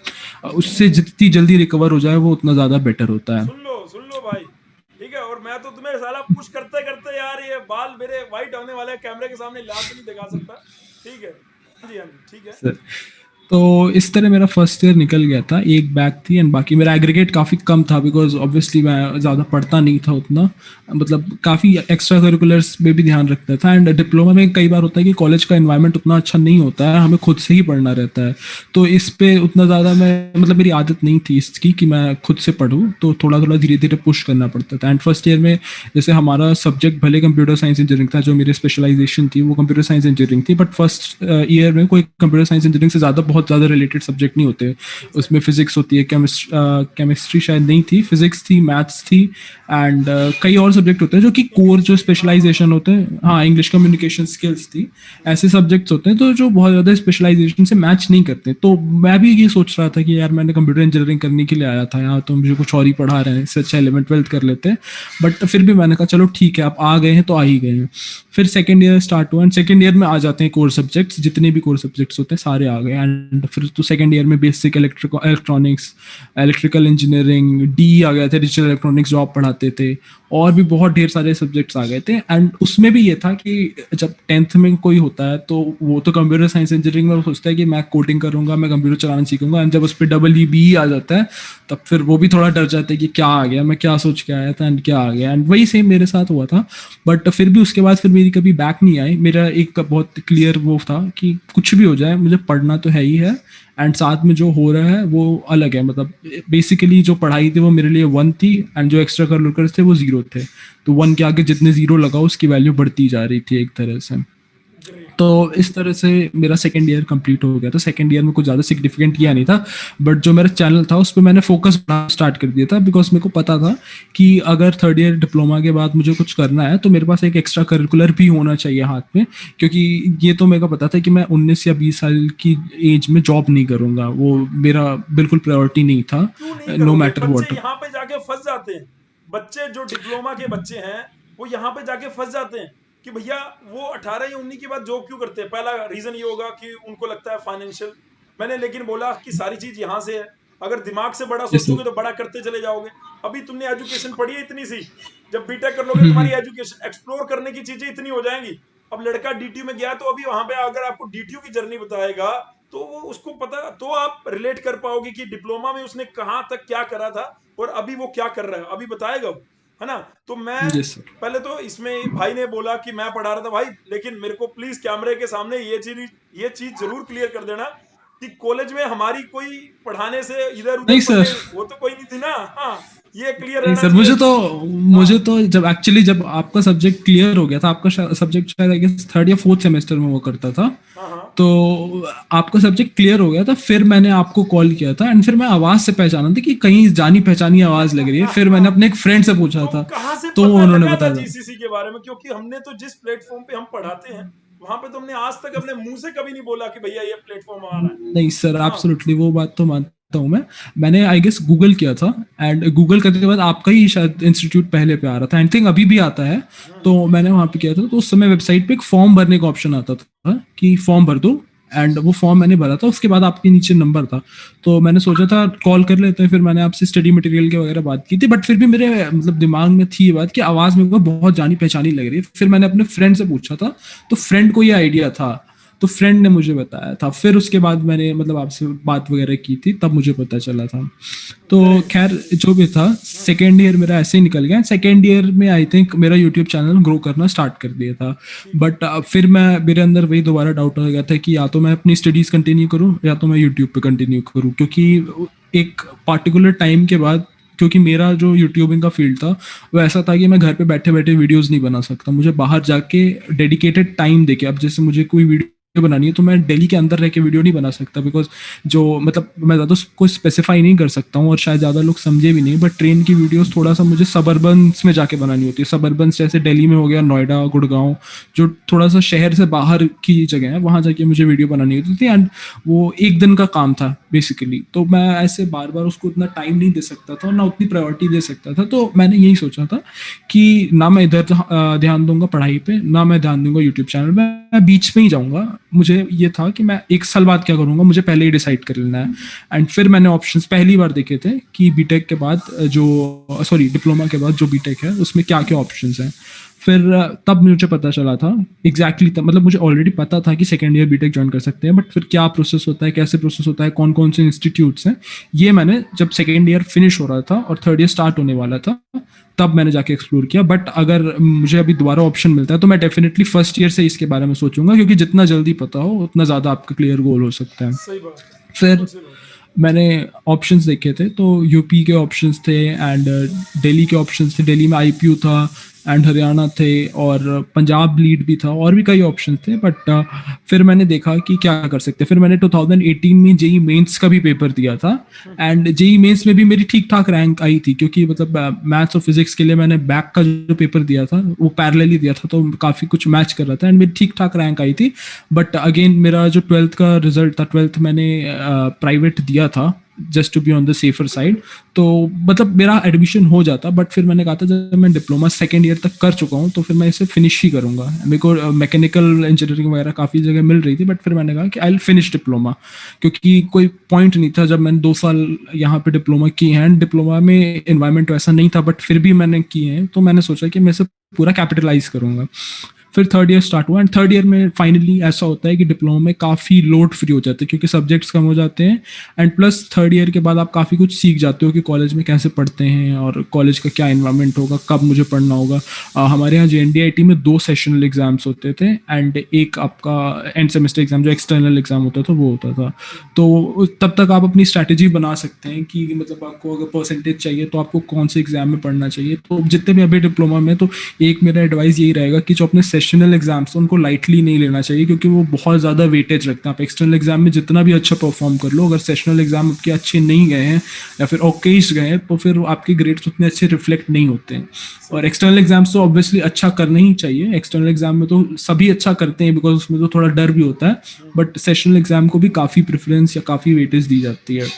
उससे जितनी जल्दी रिकवर हो जाए वो उतना ज़्यादा बेटर होता है। सुन लो भाई, ठीक है। और मैं तो तुम्हें साला पुश करते करते यार ये बाल मेरे वाइट होने वाले हैं, कैमरे के सामने लाल तो नहीं दिखा सकता, ठीक है। हाँ जी, हाँ जी, ठीक है। तो इस तरह मेरा फर्स्ट ईयर निकल गया था, एक बैक थी, एंड बाकी मेरा एग्रीगेट काफ़ी कम था, बिकॉज ऑब्वियसली मैं ज़्यादा पढ़ता नहीं था उतना, मतलब काफ़ी एक्स्ट्रा करिकुलर्स में भी ध्यान रखता था। एंड डिप्लोमा में कई बार होता है कि कॉलेज का एनवायरनमेंट उतना अच्छा नहीं होता है, हमें खुद से ही पढ़ना रहता है, तो इस पे उतना ज़्यादा मैं मतलब मेरी आदत नहीं थी इसकी कि मैं खुद से पढूं, तो थोड़ा थोड़ा धीरे धीरे पुश करना पड़ता था। एंड फर्स्ट ईयर में जैसे हमारा सब्जेक्ट भले कंप्यूटर साइंस इंजीनियरिंग था, जो मेरी स्पेशलाइजेशन थी वो कंप्यूटर साइंस इंजीनियरिंग थी, बट फर्स्ट ईयर में कोई कंप्यूटर साइंस इंजीनियरिंग से ज़्यादा बहुत ज़्यादा रिलेटेड सब्जेक्ट नहीं होते। उसमें फिजिक्स होती है, केमिस्ट्री शायद नहीं थी, फिजिक्स थी, मैथ्स थी, एंड कई और सब्जेक्ट होते हैं जो कि कोर जो स्पेशलाइजेशन होते हैं, हाँ इंग्लिश कम्युनिकेशन स्किल्स थी, ऐसे सब्जेक्ट्स होते हैं तो जो बहुत ज़्यादा स्पेशलाइजेशन से मैच नहीं करते। तो मैं भी ये सोच रहा था कि यार मैंने कंप्यूटर इंजीनियरिंग करने के लिए आया था यहाँ, तो मुझे कुछ और ही पढ़ा रहे हैं, इससे अच्छा 11th-12th कर लेते हैं, बट फिर भी मैंने कहा चलो ठीक है, आप आ गए हैं तो आ ही गए हैं। फिर सेकेंड ईयर स्टार्ट हुआ, एंड सेकेंड ईयर में आ जाते हैं कोर सब्जेक्ट्स, जितने भी कोर सब्जेक्ट्स होते हैं सारे आ गए। एंड फिर तो सेकेंड ईयर में basic electronics, electrical engineering, D आ गया था, डिजिटल इलेक्ट्रॉनिक्स जो आप पढ़ाते थे, और भी बहुत ढेर सारे सब्जेक्ट्स आ गए थे। एंड उसमें भी ये था कि जब 10th में कोई होता है तो वो तो कंप्यूटर साइंस इंजीनियरिंग में सोचता है कि मैं कोडिंग करूंगा, मैं कंप्यूटर चलाना सीखूंगा, एंड जब उस पर EEB आ जाता है तब फिर वो भी थोड़ा डर जाता है कि क्या आ गया, मैं क्या सोच के आया था एंड क्या आ गया। एंड वही सेम मेरे साथ हुआ था, बट फिर भी उसके बाद फिर मेरी कभी बैक नहीं आई। मेरा एक बहुत क्लियर वो था कि कुछ भी हो जाए मुझे पढ़ना तो है ही है, एंड साथ में जो हो रहा है वो अलग है, मतलब बेसिकली जो पढ़ाई थी वो मेरे लिए 1 थी, एंड जो एक्स्ट्रा करिकुलर थे वो 0 थे। तो 1 के आगे जितने 0 लगाओ उसकी वैल्यू बढ़ती जा रही थी एक तरह से। तो इस तरह से मेरा सेकेंड ईयर कंप्लीट हो गया था। सेकेंड ईयर में कुछ ज़्यादा सिग्निफिकेंट किया नहीं था, बट जो मेरा चैनल था उस पर मैंने फोकस स्टार्ट कर दिया था, बिकॉज मेरे को पता था कि अगर थर्ड ईयर डिप्लोमा के बाद मुझे कुछ करना है तो मेरे पास एक एक्स्ट्रा करिकुलर भी होना चाहिए हाथ में, क्योंकि ये तो मेरे को पता था कि मैं 19 या 20 साल की एज में जॉब नहीं करूँगा, वो मेरा बिल्कुल प्रायोरिटी नहीं था, नो मैटर वॉट। यहाँ पे जाके फंस जाते हैं बच्चे, जो डिप्लोमा के बच्चे हैं वो यहाँ पे जाके फंस जाते हैं कि भैया वो 18 या 19 के बाद जॉब क्यों करते हैं। पहला रीजन ये होगा कि उनको लगता है फाइनेंशियल। मैंने लेकिन बोला कि सारी चीज यहाँ से है, अगर दिमाग से बड़ा सोचोगे तो बड़ा करते चले जाओगे। अभी तुमने एजुकेशन पढ़ी है इतनी सी, जब बीटेक कर लोगे तुम्हारी एजुकेशन एक्सप्लोर करने की चीजें इतनी हो जाएंगी। अब लड़का डीटीयू में गया तो अभी वहां पे अगर आपको डीटीयू की जर्नी बताएगा तो वो उसको पता, तो आप रिलेट कर पाओगे कि डिप्लोमा में उसने कहाँ तक क्या करा था और अभी वो क्या कर रहा है, अभी बताएगा वो, है ना। तो मैं पहले तो इसमें भाई ने बोला कि मैं पढ़ा रहा था भाई, लेकिन मेरे को प्लीज कैमरे के सामने ये चीज जरूर क्लियर कर देना कि कॉलेज में हमारी कोई पढ़ाने से इधर उधर वो तो कोई नहीं थी ना। हाँ, ये क्लियर रहना सर, मुझे तो जब आपका सब्जेक्ट क्लियर हो गया था, आपका सब्जेक्ट शायद आई गेस 3rd या 4th सेमेस्टर में वो करता था, तो आपका सब्जेक्ट क्लियर हो गया था, फिर मैंने आपको कॉल किया था, एंड फिर मैं आवाज से पहचाना था कि कहीं जानी पहचानी आवाज लग रही है। फिर मैंने अपने एक फ्रेंड से पूछा था, तो उन्होंने बताया जीसीसी के बारे में, क्योंकि हमने तो जिस प्लेटफॉर्म पे हम पढ़ाते हैं वहां पे तो हमने आज तक अपने मुंह से कभी नहीं बोला कि भैया ये प्लेटफॉर्म आ रहा है। नहीं सर, एब्सोल्युटली वो बात तो मानता हूँ मैंने आई गेस गूगल किया था, एंड गूगल करने के बाद आपका ही शायद इंस्टीट्यूट पहले पे आ रहा था, आई थिंक अभी भी आता है, तो मैंने वहाँ पे किया था। तो उस समय वेबसाइट पे एक फॉर्म भरने का ऑप्शन आता था कि फॉर्म भर दो, एंड वो फॉर्म मैंने भरा था, उसके बाद आपके नीचे नंबर था, तो मैंने सोचा था कॉल कर लेते हैं, फिर मैंने आपसे स्टडी मटेरियल के वगैरह बात की थी, बट फिर भी मेरे मतलब दिमाग में थी ये बात कि आवाज़ मेरे को बहुत जानी पहचानी लग रही है। फिर मैंने अपने फ्रेंड से पूछा था, तो फ्रेंड को ये आइडिया था, तो फ्रेंड ने मुझे बताया था, फिर उसके बाद मैंने मतलब आपसे बात वगैरह की थी, तब मुझे पता चला था। तो खैर जो भी था, सेकेंड ईयर मेरा ऐसे ही निकल गया। सेकेंड ईयर में आई थिंक मेरा यूट्यूब चैनल ग्रो करना स्टार्ट कर दिया था, बट फिर मेरे अंदर वही दोबारा डाउट आ गया था कि या तो मैं अपनी स्टडीज़ कंटिन्यू करूँ या तो मैं यूट्यूब पे कंटिन्यू करूँ, क्योंकि एक पार्टिकुलर टाइम के बाद, क्योंकि मेरा जो यूट्यूबिंग का फील्ड था वो ऐसा था कि मैं घर पे बैठे बैठे वीडियोस नहीं बना सकता, मुझे बाहर जाके डेडिकेटेड टाइम देके, अब जैसे मुझे कोई वीडियो बनानी है तो मैं दिल्ली के अंदर रह के वीडियो नहीं बना सकता, बिकॉज जो मतलब मैं ज़्यादा उसको स्पेसिफाई नहीं कर सकता हूँ और शायद ज़्यादा लोग समझे भी नहीं, बट ट्रेन की वीडियोस थोड़ा सा मुझे सबर्बन्स में जाके बनानी होती है। सबर्बन्स जैसे दिल्ली में हो गया, नोएडा, गुड़गांव, जो थोड़ा सा शहर से बाहर की जगह है, वहाँ जाके मुझे वीडियो बनानी होती थी, एंड वो एक दिन का काम था बेसिकली, तो मैं ऐसे बार बार उसको उतना टाइम नहीं दे सकता था और ना उतनी प्रायोरिटी दे सकता था। तो मैंने यही सोचा था कि ना मैं इधर ध्यान दूंगा पढ़ाई पे, ना मैं ध्यान दूंगा यूट्यूब चैनल में, मैं बीच में ही जाऊंगा। मुझे ये था कि मैं एक साल बाद क्या करूंगा, मुझे पहले ही डिसाइड कर लेना है। एंड फिर मैंने ऑप्शंस पहली बार देखे थे कि बीटेक के बाद जो डिप्लोमा के बाद जो बीटेक है उसमें क्या क्या ऑप्शंस हैं। फिर तब मुझे पता चला था एग्जैक्टली तब, मतलब मुझे ऑलरेडी पता था कि सेकेंड ईयर बीटेक ज्वाइन कर सकते हैं, बट फिर क्या प्रोसेस होता है, कैसे प्रोसेस होता है, कौन कौन से इंस्टीट्यूट्स हैं, ये मैंने जब सेकेंड ईयर फिनिश हो रहा था और थर्ड ईयर स्टार्ट होने वाला था तब मैंने जाके एक्सप्लोर किया। बट अगर मुझे अभी दोबारा ऑप्शन मिलता है तो मैं डेफिनेटली फर्स्ट ईयर से इसके बारे में सोचूंगा, क्योंकि जितना जल्दी पता हो उतना ज़्यादा आपका क्लियर गोल हो सकता है। सही बात है। फिर मैंने ऑप्शंस देखे थे, तो यूपी के ऑप्शंस थे एंड दिल्ली के ऑप्शंस थे, दिल्ली में आईपीयू था एंड हरियाणा थे और पंजाब लीड भी था, और भी कई ऑप्शंस थे। बट फिर मैंने देखा कि क्या कर सकते हैं। फिर मैंने 2018 में जेई मेंस का भी पेपर दिया था एंड जेई मेंस में भी मेरी ठीक ठाक रैंक आई थी, क्योंकि मतलब मैथ्स और फिजिक्स के लिए मैंने बैक का जो पेपर दिया था वो पैरेलली दिया था, तो काफ़ी कुछ मैच कर रहा था एंड मेरी ठीक ठाक रैंक आई थी। बट अगेन मेरा जो 12th का रिजल्ट था, 12th मैंने प्राइवेट दिया था just to be on the safer side, तो मतलब मेरा एडमिशन हो जाता। बट फिर मैंने कहा था जब मैं डिप्लोमा सेकेंड ईयर तक कर चुका हूँ तो फिर मैं इसे फिनिश ही करूँगा। मेरे को मैकेनिकल इंजीनियरिंग वगैरह काफ़ी जगह मिल रही थी, बट फिर मैंने कहा कि आई विल फिनिश डिप्लोमा, क्योंकि कोई पॉइंट नहीं था। जब मैंने 2 साल यहाँ पे डिप्लोमा किए हैं, डिप्लोमा में इन्वायरमेंट वैसा नहीं था, बट फिर भी मैंने किए हैं, तो मैंने सोचा कि मैं इसे पूरा कैपिटलाइज करूँगा। फिर थर्ड ईयर स्टार्ट हुआ एंड थर्ड ईयर में फाइनली ऐसा होता है कि डिप्लोमा में काफ़ी लोड फ्री हो जाते हैं, क्योंकि सब्जेक्ट्स कम हो जाते हैं एंड प्लस थर्ड ईयर के बाद आप काफ़ी कुछ सीख जाते हो कि कॉलेज में कैसे पढ़ते हैं और कॉलेज का क्या इन्वायरमेंट होगा, कब मुझे पढ़ना होगा। हमारे यहाँ JNDIT में 2 सेशनल एग्जाम्स होते थे एंड एक आपका एंड सेमेस्टर एग्जाम जो एक्सटर्नल एग्जाम होता था वो होता था। तो तब तक आप अपनी स्ट्रैटेजी बना सकते हैं कि मतलब आपको अगर परसेंटेज चाहिए तो आपको कौन से एग्जाम में पढ़ना चाहिए। तो जितने भी अभी डिप्लोमा में, तो एक मेरा एडवाइस यही रहेगा कि जो अपने सेशनल एग्जाम्स उनको लाइटली नहीं लेना चाहिए, क्योंकि वो बहुत ज़्यादा वेटेज रखते हैं। आप एक्सटर्नल एग्जाम में जितना भी अच्छा परफॉर्म कर लो, अगर सेशनल एग्जाम आपके अच्छे नहीं गए हैं या फिर ओकेज गए हैं, तो फिर आपके ग्रेड्स उतने अच्छे रिफ्लेक्ट नहीं होते हैं। और एक्सटर्नल एग्जाम्स तो ऑब्वियसली अच्छा करना ही चाहिए, एक्सटर्नल एग्जाम में तो सभी अच्छा करते हैं बिकॉज उसमें तो थोड़ा डर भी होता है, बट सेशनल एग्जाम को भी काफ़ी प्रेफरेंस या काफ़ी वेटेज दी जाती है।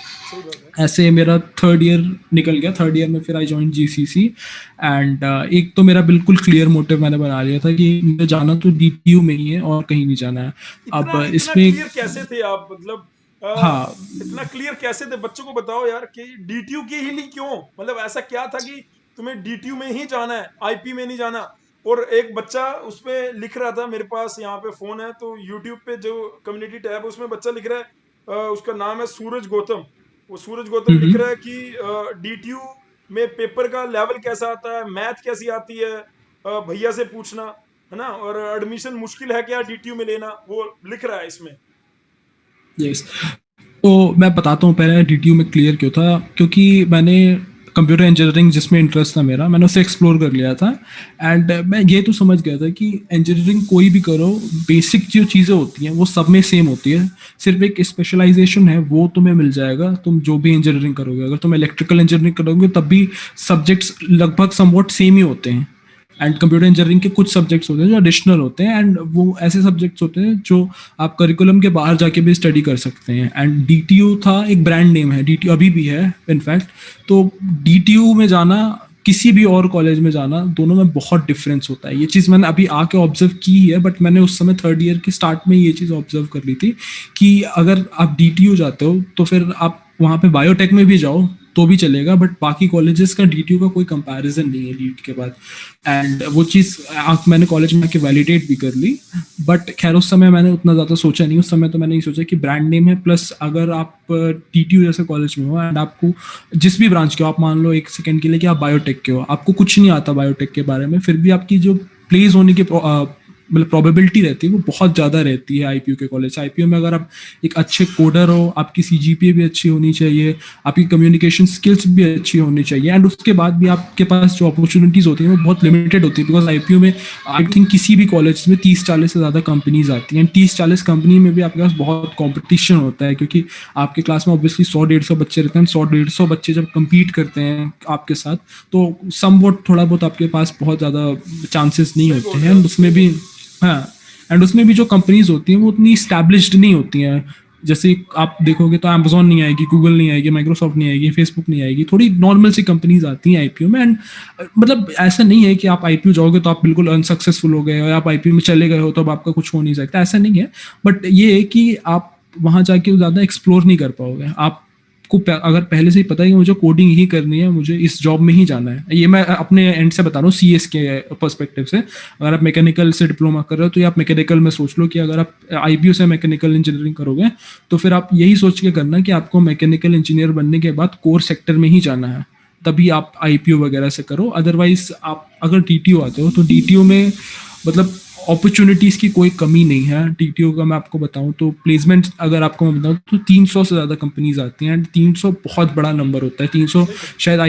ऐसे मेरा थर्ड ईयर निकल गया। थर्ड ईयर में फिर आई जॉइन GCC एंड एक तो मेरा बिल्कुल क्लियर मोटिव मैंने बना लिया था कि मुझे जाना तो DTU में ही है और कहीं नहीं जाना है। अब इसमें क्लियर कैसे थे आप, मतलब हाँ, इतना क्लियर कैसे थे? बच्चों को बताओ यार कि DTU के ही लिए क्यों, मतलब ऐसा क्या था कि तुम्हें DTU में ही जाना है, IP में नहीं जाना? और एक बच्चा उसमें लिख रहा था, मेरे पास यहाँ पे फोन है तो YouTube पे जो कम्युनिटी टैब है उसमें बच्चा लिख रहा है, उसका नाम है सूरज गौतम। वो सूरज गौतम लिख रहा है कि DTU में पेपर का लेवल कैसा आता है, मैथ कैसी आती है, भैया से पूछना, है ना, और एडमिशन मुश्किल है क्या DTU में लेना, वो लिख रहा है इसमें। यस, तो मैं बताता हूँ पहले DTU में क्लियर क्यों था। क्योंकि मैंने कंप्यूटर इंजीनियरिंग जिसमें इंटरेस्ट था मेरा, मैंने उसे एक्सप्लोर कर लिया था एंड मैं ये तो समझ गया था कि इंजीनियरिंग कोई भी करो, बेसिक जो चीज़ें होती हैं वो सब में सेम होती है, सिर्फ एक स्पेशलाइजेशन है वो तुम्हें मिल जाएगा तुम जो भी इंजीनियरिंग करोगे। अगर तुम इलेक्ट्रिकल इंजीनियरिंग करोगे तब भी सब्जेक्ट्स लगभग समवॉट सेम ही होते हैं एंड कंप्यूटर इंजीनियरिंग के कुछ सब्जेक्ट्स होते हैं जो एडिशनल होते हैं एंड वो ऐसे सब्जेक्ट्स होते हैं जो आप करिकुलम के बाहर जाके भी स्टडी कर सकते हैं। एंड DTU था, एक ब्रांड नेम है DTU, अभी भी है इनफैक्ट। तो DTU में जाना किसी भी और कॉलेज में जाना, दोनों में बहुत डिफरेंस होता है। ये चीज़ मैंने अभी आके ऑब्जर्व की है, बट मैंने उस समय थर्ड ईयर के स्टार्ट में ये चीज़ ऑब्जर्व कर ली थी कि अगर आप DTU जाते हो तो फिर आप वहाँ पे बायोटेक में भी जाओ तो भी चलेगा, बट बाकी कॉलेजेस का DTU का कोई कंपैरिजन नहीं है लीड के बाद। एंड वो चीज़ मैंने कॉलेज में आके वैलिडेट भी कर ली। बट खैर उस समय मैंने उतना ज़्यादा सोचा नहीं। उस समय तो मैंने ये सोचा कि ब्रांड नेम है, प्लस अगर आप DTU जैसे कॉलेज में हो एंड आपको जिस भी ब्रांच के हो, आप मान लो एक सेकंड के लिए कि आप बायोटेक के हो, आपको कुछ नहीं आता बायोटेक के बारे में, फिर भी आपकी जो प्लेस होने की मतलब प्रोबेबिलिटी रहती है वो बहुत ज़्यादा रहती है IPU के कॉलेज। IPU में अगर आप एक अच्छे कोडर हो, आपकी CGPA भी अच्छी होनी चाहिए, आपकी कम्युनिकेशन स्किल्स भी अच्छी होनी चाहिए, एंड उसके बाद भी आपके पास जो अपॉर्चुनिटीज़ होती हैं वो बहुत लिमिटेड होती है। बिकॉज IPU में आई थिंक किसी भी कॉलेज में 30-40 से ज़्यादा कंपनीज आती हैं, 30-40 कंपनी में भी आपके पास बहुत कॉम्पिटिशन होता है, क्योंकि आपके क्लास में ऑब्वियसली 100-150 बच्चे रहते हैं। 100-150 बच्चे जब कम्पीट करते हैं आपके साथ, तो समवॉट थोड़ा बहुत आपके पास बहुत ज़्यादा चांसेस नहीं होते हैं। उसमें भी हाँ, एंड उसमें भी जो कंपनीज होती हैं वो उतनी स्टैब्लिश्ड नहीं होती हैं। जैसे आप देखोगे तो अमेजोन नहीं आएगी, गूगल नहीं आएगी, माइक्रोसॉफ्ट नहीं आएगी, फेसबुक नहीं आएगी, थोड़ी नॉर्मल सी कंपनीज आती हैं IPU में। एंड मतलब ऐसा नहीं है कि आप IPU जाओगे तो आप बिल्कुल अनसक्सेसफुल हो गए, और आप IPU में चले गए हो तो अब आपका कुछ हो नहीं सकता, ऐसा नहीं है। बट ये है कि आप वहाँ जाके ज़्यादा एक्सप्लोर नहीं कर पाओगे। आप को अगर पहले से ही पता है कि मुझे कोडिंग ही करनी है, मुझे इस जॉब में ही जाना है, ये मैं अपने एंड से बता रहा हूँ CS के पर्सपेक्टिव से। अगर आप मैकेनिकल से डिप्लोमा कर रहे हो तो आप मैकेनिकल में सोच लो कि अगर आप IPU से मैकेनिकल इंजीनियरिंग करोगे तो फिर आप यही सोच के करना कि आपको मैकेनिकल इंजीनियर बनने के बाद कोर सेक्टर में ही जाना है, तभी आप IPU वगैरह से करो। अदरवाइज आप अगर DTU आते हो तो DTU में मतलब अपॉर्चुनिटीज की कोई कमी नहीं है। DTU का मैं आपको बताऊं तो प्लेसमेंट अगर आपको मैं बताऊं तो 300 से ज़्यादा कंपनीज आती हैं, एंड 300 बहुत बड़ा नंबर होता है। 300 शायद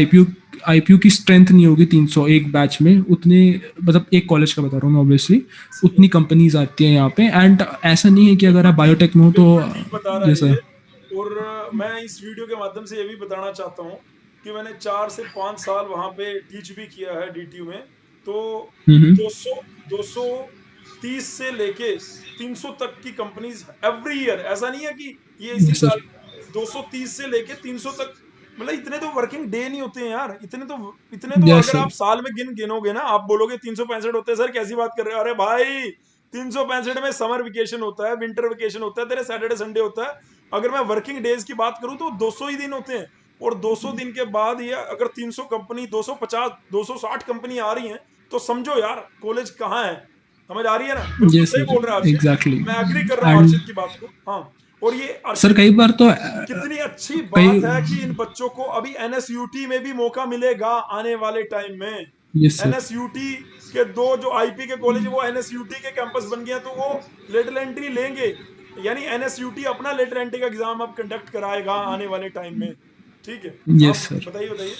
IPU की स्ट्रेंथ नहीं होगी 300 एक बैच में, उतने मतलब एक कॉलेज का बता रहा हूँ मैं ऑब्वियसली, उतनी कंपनीज आती हैं यहाँ पे। एंड ऐसा नहीं है कि अगर आप बायोटेक में हो तो बिल्कुल ठीक बता रहा है जैसा ये। और मैं इस वीडियो के माध्यम से ये भी बताना चाहता हूँ कि मैंने 4 से 5 साल वहाँ पे टीच भी किया है DTU में। तो 200 230 से लेके 300 तक की कंपनीज एवरी ईयर, ऐसा नहीं है कि ये इसी सर, साल 230 से लेके 300 तक, मतलब इतने तो वर्किंग डे नहीं होते हैं यार। इतने तो यस अगर सर, आप साल में गिनोगे ना, आप बोलोगे 365 होते हैं सर, कैसी बात कर रहे हो? अरे भाई 365 में समर वेकेशन होता है, विंटर वेकेशन होता है, तेरे सैटरडे संडे होता है। अगर मैं वर्किंग डेज की बात करूं तो 200 ही दिन होते हैं। और 200 दिन के बाद ये अगर 300 कंपनी, 250 260 कंपनी आ रही हैं, तो समझो यार कॉलेज कहाँ है। समझ आ रही है ना? बिल्कुल यस सही सर, बोल रहा है हर्षित। एग्जैक्टली। मैं एग्री कर रहा हूँ एंड हर्षित की बात को। हाँ, और ये सर हर्षित, कई बार तो कितनी अच्छी कई बात है कि इन बच्चों को अभी NSUT में भी मौका मिलेगा आने वाले टाइम में। यस सर, NSUT के 2 जो IP के कॉलेज है वो NSUT के कैंपस बन गए हैं, तो वो लेटर एंट्री लेंगे। यानी NSUT अपना लेटर एंट्री का एग्जाम अब कंडक्ट कराएगा आने वाले टाइम में। ठीक है, यस आप सर। बताइए बताइए।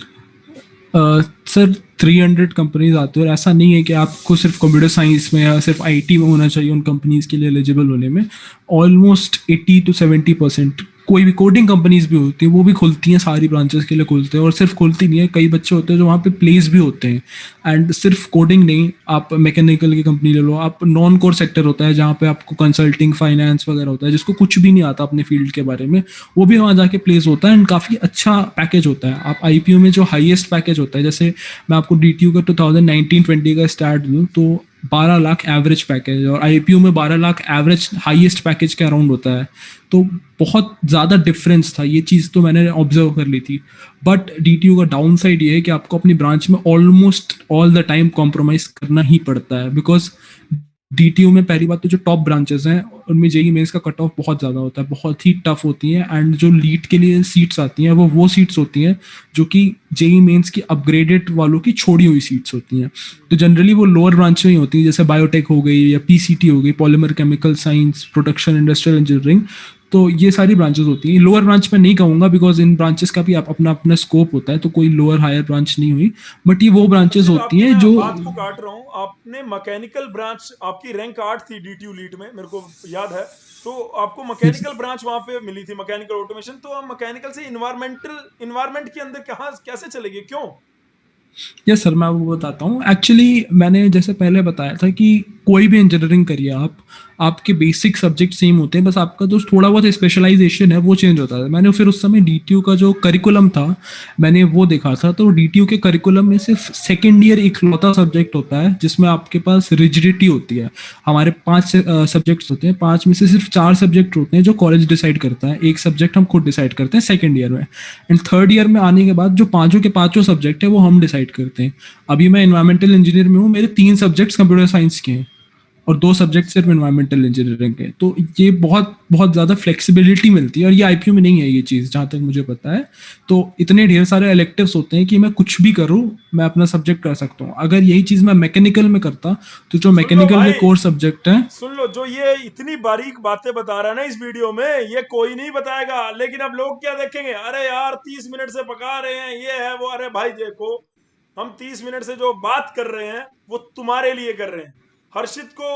सर 300 कंपनीज आती है, और ऐसा नहीं है कि आपको सिर्फ कंप्यूटर साइंस में या सिर्फ IT में होना चाहिए उन कंपनीज के लिए एलिजिबल होने में। ऑलमोस्ट 80 to 70% कोई भी कोडिंग कंपनीज भी होती है, वो भी खुलती हैं, सारी ब्रांचेस के लिए खुलते हैं। और सिर्फ खुलती नहीं है, कई बच्चे होते हैं जो वहाँ पे प्लेस भी होते हैं। एंड सिर्फ कोडिंग नहीं, आप मैकेनिकल की कंपनी ले लो, आप नॉन कोर सेक्टर होता है जहाँ पे आपको कंसल्टिंग, फाइनेंस वगैरह होता है, जिसको कुछ भी नहीं आता अपने फील्ड के बारे में, वो भी वहाँ जाके प्लेस होता है। एंड काफ़ी अच्छा पैकेज होता है। आप IPU में जो हाईएस्ट पैकेज होता है, जैसे मैं आपको DTU का 2019-20 का स्टार्ट दूँ तो 12 लाख एवरेज पैकेज, और IPU में 12 लाख एवरेज हाईएस्ट पैकेज के अराउंड होता है। तो बहुत ज़्यादा डिफरेंस था, ये चीज़ तो मैंने ऑब्जर्व कर ली थी। बट DTU का डाउन साइड ये है कि आपको अपनी ब्रांच में almost all the time compromise करना ही पड़ता है। बिकॉज DTU में पहली बात तो जो टॉप ब्रांचेस हैं उनमें JEE मेंस का कट ऑफ बहुत ज़्यादा होता है, बहुत ही टफ होती है। एंड जो लीड के लिए सीट्स आती हैं वो सीट्स होती हैं जो कि JEE मेंस की अपग्रेडेड वालों की छोड़ी हुई सीट्स होती हैं। तो जनरली वो लोअर ब्रांच में ही होती है, जैसे बायोटेक हो गई या PCT हो गई, polymer chemical science, production industrial engineering. तो ये सारी ब्रांचेस होती हैं। लोअर ब्रांच में नहीं कहूँगा बिकॉज इन ब्रांचेस का भी आप अपना अपना स्कोप होता है, तो कोई लोअर हायर ब्रांच नहीं हुई। बट ये वो ब्रांचेस सिर्फ होती आपकी, हैं मैं जो बात को काट रहा हूँ, आपने मैकेनिकल ब्रांच, आपकी रैंक 8 थी DTU लीड में, मेरे को याद है। तो आपको मैकेनिकल ब्रांच वहां पे मिली थी, मैकेनिकल ऑटोमेशन। तो हम मैकेनिकल से इन्वायरमेंट के अंदर कहाँ कैसे चलेंगे, क्यों? यस सर, मैं वो बताता हूँ। एक्चुअली मैंने जैसे पहले बताया था कि कोई भी इंजीनियरिंग करिए आपके बेसिक सब्जेक्ट सेम होते हैं, बस आपका जो थोड़ा बहुत स्पेशलाइजेशन है वो चेंज होता है। मैंने फिर उस समय डीटीयू का जो करिकुलम था मैंने वो देखा था, तो डीटीयू के करिकुलम में सिर्फ सेकेंड ईयर इकलौता सब्जेक्ट होता है जिसमें आपके पास रिजिडिटी होती है। हमारे 5 सब्जेक्ट्स होते हैं, 5 में से सिर्फ 4 सब्जेक्ट होते हैं जो कॉलेज डिसाइड करता है, एक सब्जेक्ट हम खुद डिसाइड करते हैं सेकेंड ईयर में। एंड थर्ड ईयर में आने के बाद जो पांचों के पांचों सब्जेक्ट है वो हम डिसाइड करते हैं। अभी मैं एनवायरमेंटल इंजीनियर में हूँ, मेरे 3 सब्जेक्ट्स कंप्यूटर साइंस के हैं और 2 सब्जेक्ट सिर्फ एनवायरमेंटल इंजीनियरिंग के। तो ये बहुत बहुत ज़्यादा फ्लेक्सिबिलिटी मिलती है, और ये आईपीयू में नहीं है ये चीज़ जहाँ तक मुझे पता है। तो इतने ढेर सारे इलेक्टिव्स होते हैं कि मैं कुछ भी करूँ मैं अपना सब्जेक्ट कर सकता हूँ। अगर यही चीज़ मैं मैकेनिकल में करता तो जो मैकेनिकल के कोर सब्जेक्ट हैं, सुन लो, जो ये इतनी बारीक बातें बता रहा है ना इस वीडियो में, ये कोई नहीं बताएगा। लेकिन अब लोग क्या देखेंगे, अरे यार 30 मिनट से पका रहे हैं, ये है वो। अरे भाई देखो, हम 30 मिनट से जो बात कर रहे हैं वो तुम्हारे लिए कर रहे हैं। हर्षित को,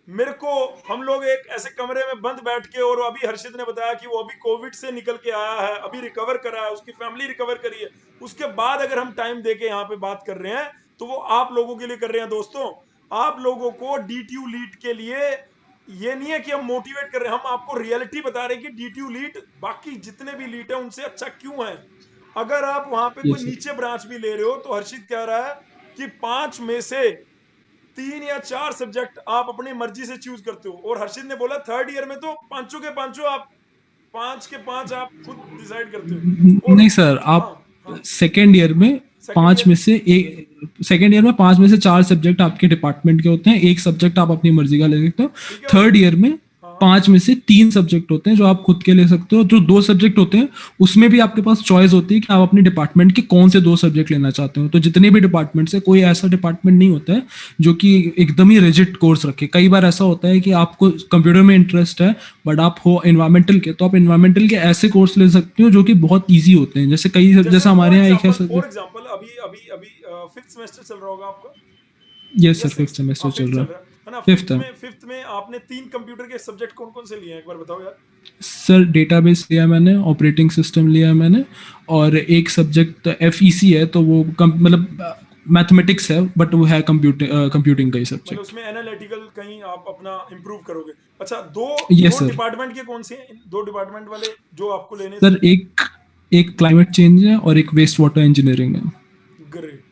मेरे को, हम लोग एक ऐसे कमरे में बंद बैठ के, और अभी हर्षित ने बताया कि वो अभी कोविड से निकल के आया है, अभी रिकवर करा है, उसकी फैमिली रिकवर करी है। उसके बाद अगर हम टाइम दे के यहाँ पे बात कर रहे हैं तो वो आप लोगों के लिए कर रहे हैं। दोस्तों, आप लोगों को डीटीयू लीड के लिए ये नहीं है कि हम मोटिवेट कर रहे हैं, हम आपको रियलिटी बता रहे हैं कि डीटीयू लीड बाकी जितने भी लीड है उनसे अच्छा क्यों है। अगर आप वहां पे कोई yes, नीचे ब्रांच भी ले रहे हो तो हर्षित कह रहा है कि 5 में से 3 या 4 सब्जेक्ट आप अपनी मर्जी से चूज करते हो। और हर्षित ने बोला थर्ड ईयर में तो पांचों के पांचों आप 5 के 5 आप खुद डिसाइड करते हो। और नहीं सर, हाँ, आप हाँ, सेकेंड ईयर में सेकंड ईयर, 5 में से 4 सब्जेक्ट आपके डिपार्टमेंट के होते हैं, एक सब्जेक्ट आप अपनी मर्जी का ले सकते हो। ठीक है। थर्ड ईयर में हाँ, 5 में से 3 सब्जेक्ट होते हैं जो आप खुद के ले सकते हो। जो 2 सब्जेक्ट होते हैं उसमें भी आपके पास चॉइस होती है कि आप अपने डिपार्टमेंट के कौन से 2 सब्जेक्ट लेना चाहते हो। तो जितने भी डिपार्टमेंट से कोई ऐसा डिपार्टमेंट नहीं होता है जो कि एकदम ही रिजिड कोर्स रखे। कई बार ऐसा होता है कि आपको कंप्यूटर में इंटरेस्ट है बट आप हो एनवायरमेंटल के, तो आप एनवायरमेंटल के ऐसे कोर्स ले सकते हो जो कि बहुत ईजी होते हैं। जैसे हमारे यहाँ एक है फॉर एग्जांपल अभी अभी अभी 5th सेमेस्टर चल रहा होगा आपका। Yes sir, yes, 5th semester चल रहा है। है ना। 5th है फिफ्थ में आपने 3 कंप्यूटर के सब्जेक्ट कौन कौन से लिए हैं, एक बार बताओ यार। सर। डेटाबेस लिया मैंने, ऑपरेटिंग सिस्टम लिया मैंने, और एक सब्जेक्ट एफईसी है, तो वो मतलब मैथमेटिक्स है बट वो है कंप्यूटिंग का ही मतलब सब्जेक्ट। उसमें एनालिटिकल कहीं आप अपना इंप्रूव करोगे। अच्छा, दो यस दो सर। डिपार्टमेंट के कौन से हैं, इन 2 डिपार्टमेंट वाले जो आपको लेने थे? सर एक क्लाइमेट चेंज है और एक वेस्ट वाटर इंजीनियरिंग है। ग्रेट,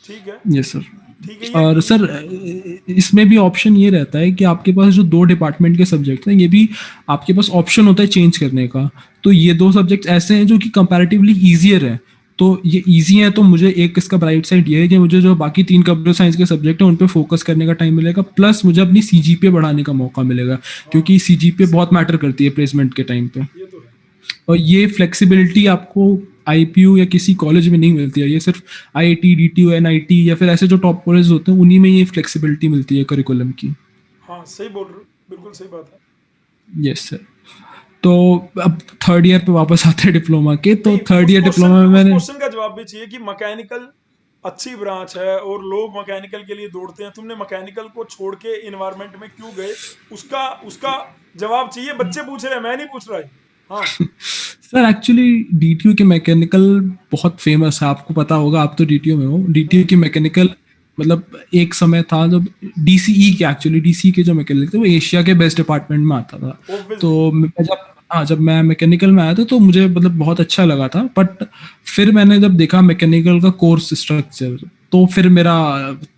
ठीक है, यस सर। ठीक है। और सर इसमें भी ऑप्शन ये रहता है कि आपके पास जो 2 डिपार्टमेंट के सब्जेक्ट हैं ये भी आपके पास ऑप्शन होता है चेंज करने का। तो ये 2 सब्जेक्ट ऐसे हैं जो कि कंपैरेटिवली ईजियर है। तो ये इजी है, तो मुझे एक इसका ब्राइट साइड ये है कि मुझे जो बाकी 3 कंप्यूटर साइंस के सब्जेक्ट हैं उन पे फोकस करने का टाइम मिलेगा, प्लस मुझे अपनी सीजीपीए बढ़ाने का मौका मिलेगा, क्योंकि सीजीपीए बहुत मैटर करती है प्लेसमेंट के टाइम पे। ये तो है। और ये फ्लेक्सिबिलिटी आपको आईपीयू या किसी कॉलेज में नहीं मिलती है, ये सिर्फ आईआईटी, डीटीयू, एनआईटी या फिर ऐसे जो टॉप कॉलेज होते हैं उन्हीं में ये फ्लेक्सिबिलिटी मिलती है करिकुलम की। हाँ, सही बोल रहे हो, बिल्कुल सही बात है। Yes sir. तो अब थर्ड ईयर पे वापस आते हैं डिप्लोमा के। तो नहीं, थर्ड ईयर डिप्लोमा में मैंने क्वेश्चन का जवाब भी चाहिए कि मैकेनिकल अच्छी ब्रांच है और लोग मैकेनिकल के लिए दौड़ते हैं, तुमने मैकेनिकल को छोड़ के इन्वायरमेंट में क्यों गए? उसका उसका जवाब चाहिए। बच्चे पूछ रहे हैं, मैं नहीं पूछ रहा है। हाँ सर एक्चुअली डीटीयू के मैकेनिकल बहुत फेमस है, आपको पता होगा, आप तो डीटीयू में हो। डीटीयू की मैकेनिकल मतलब एक समय था जब डीसीई के, एक्चुअली डीसीई के जो मैकेनिकल थे वो एशिया के बेस्ट डिपार्टमेंट में आता था। obviously। तो जब मैं मैकेनिकल में आया था तो मुझे मतलब बहुत अच्छा लगा था। बट फिर मैंने जब देखा मैकेनिकल का कोर्स स्ट्रक्चर तो फिर मेरा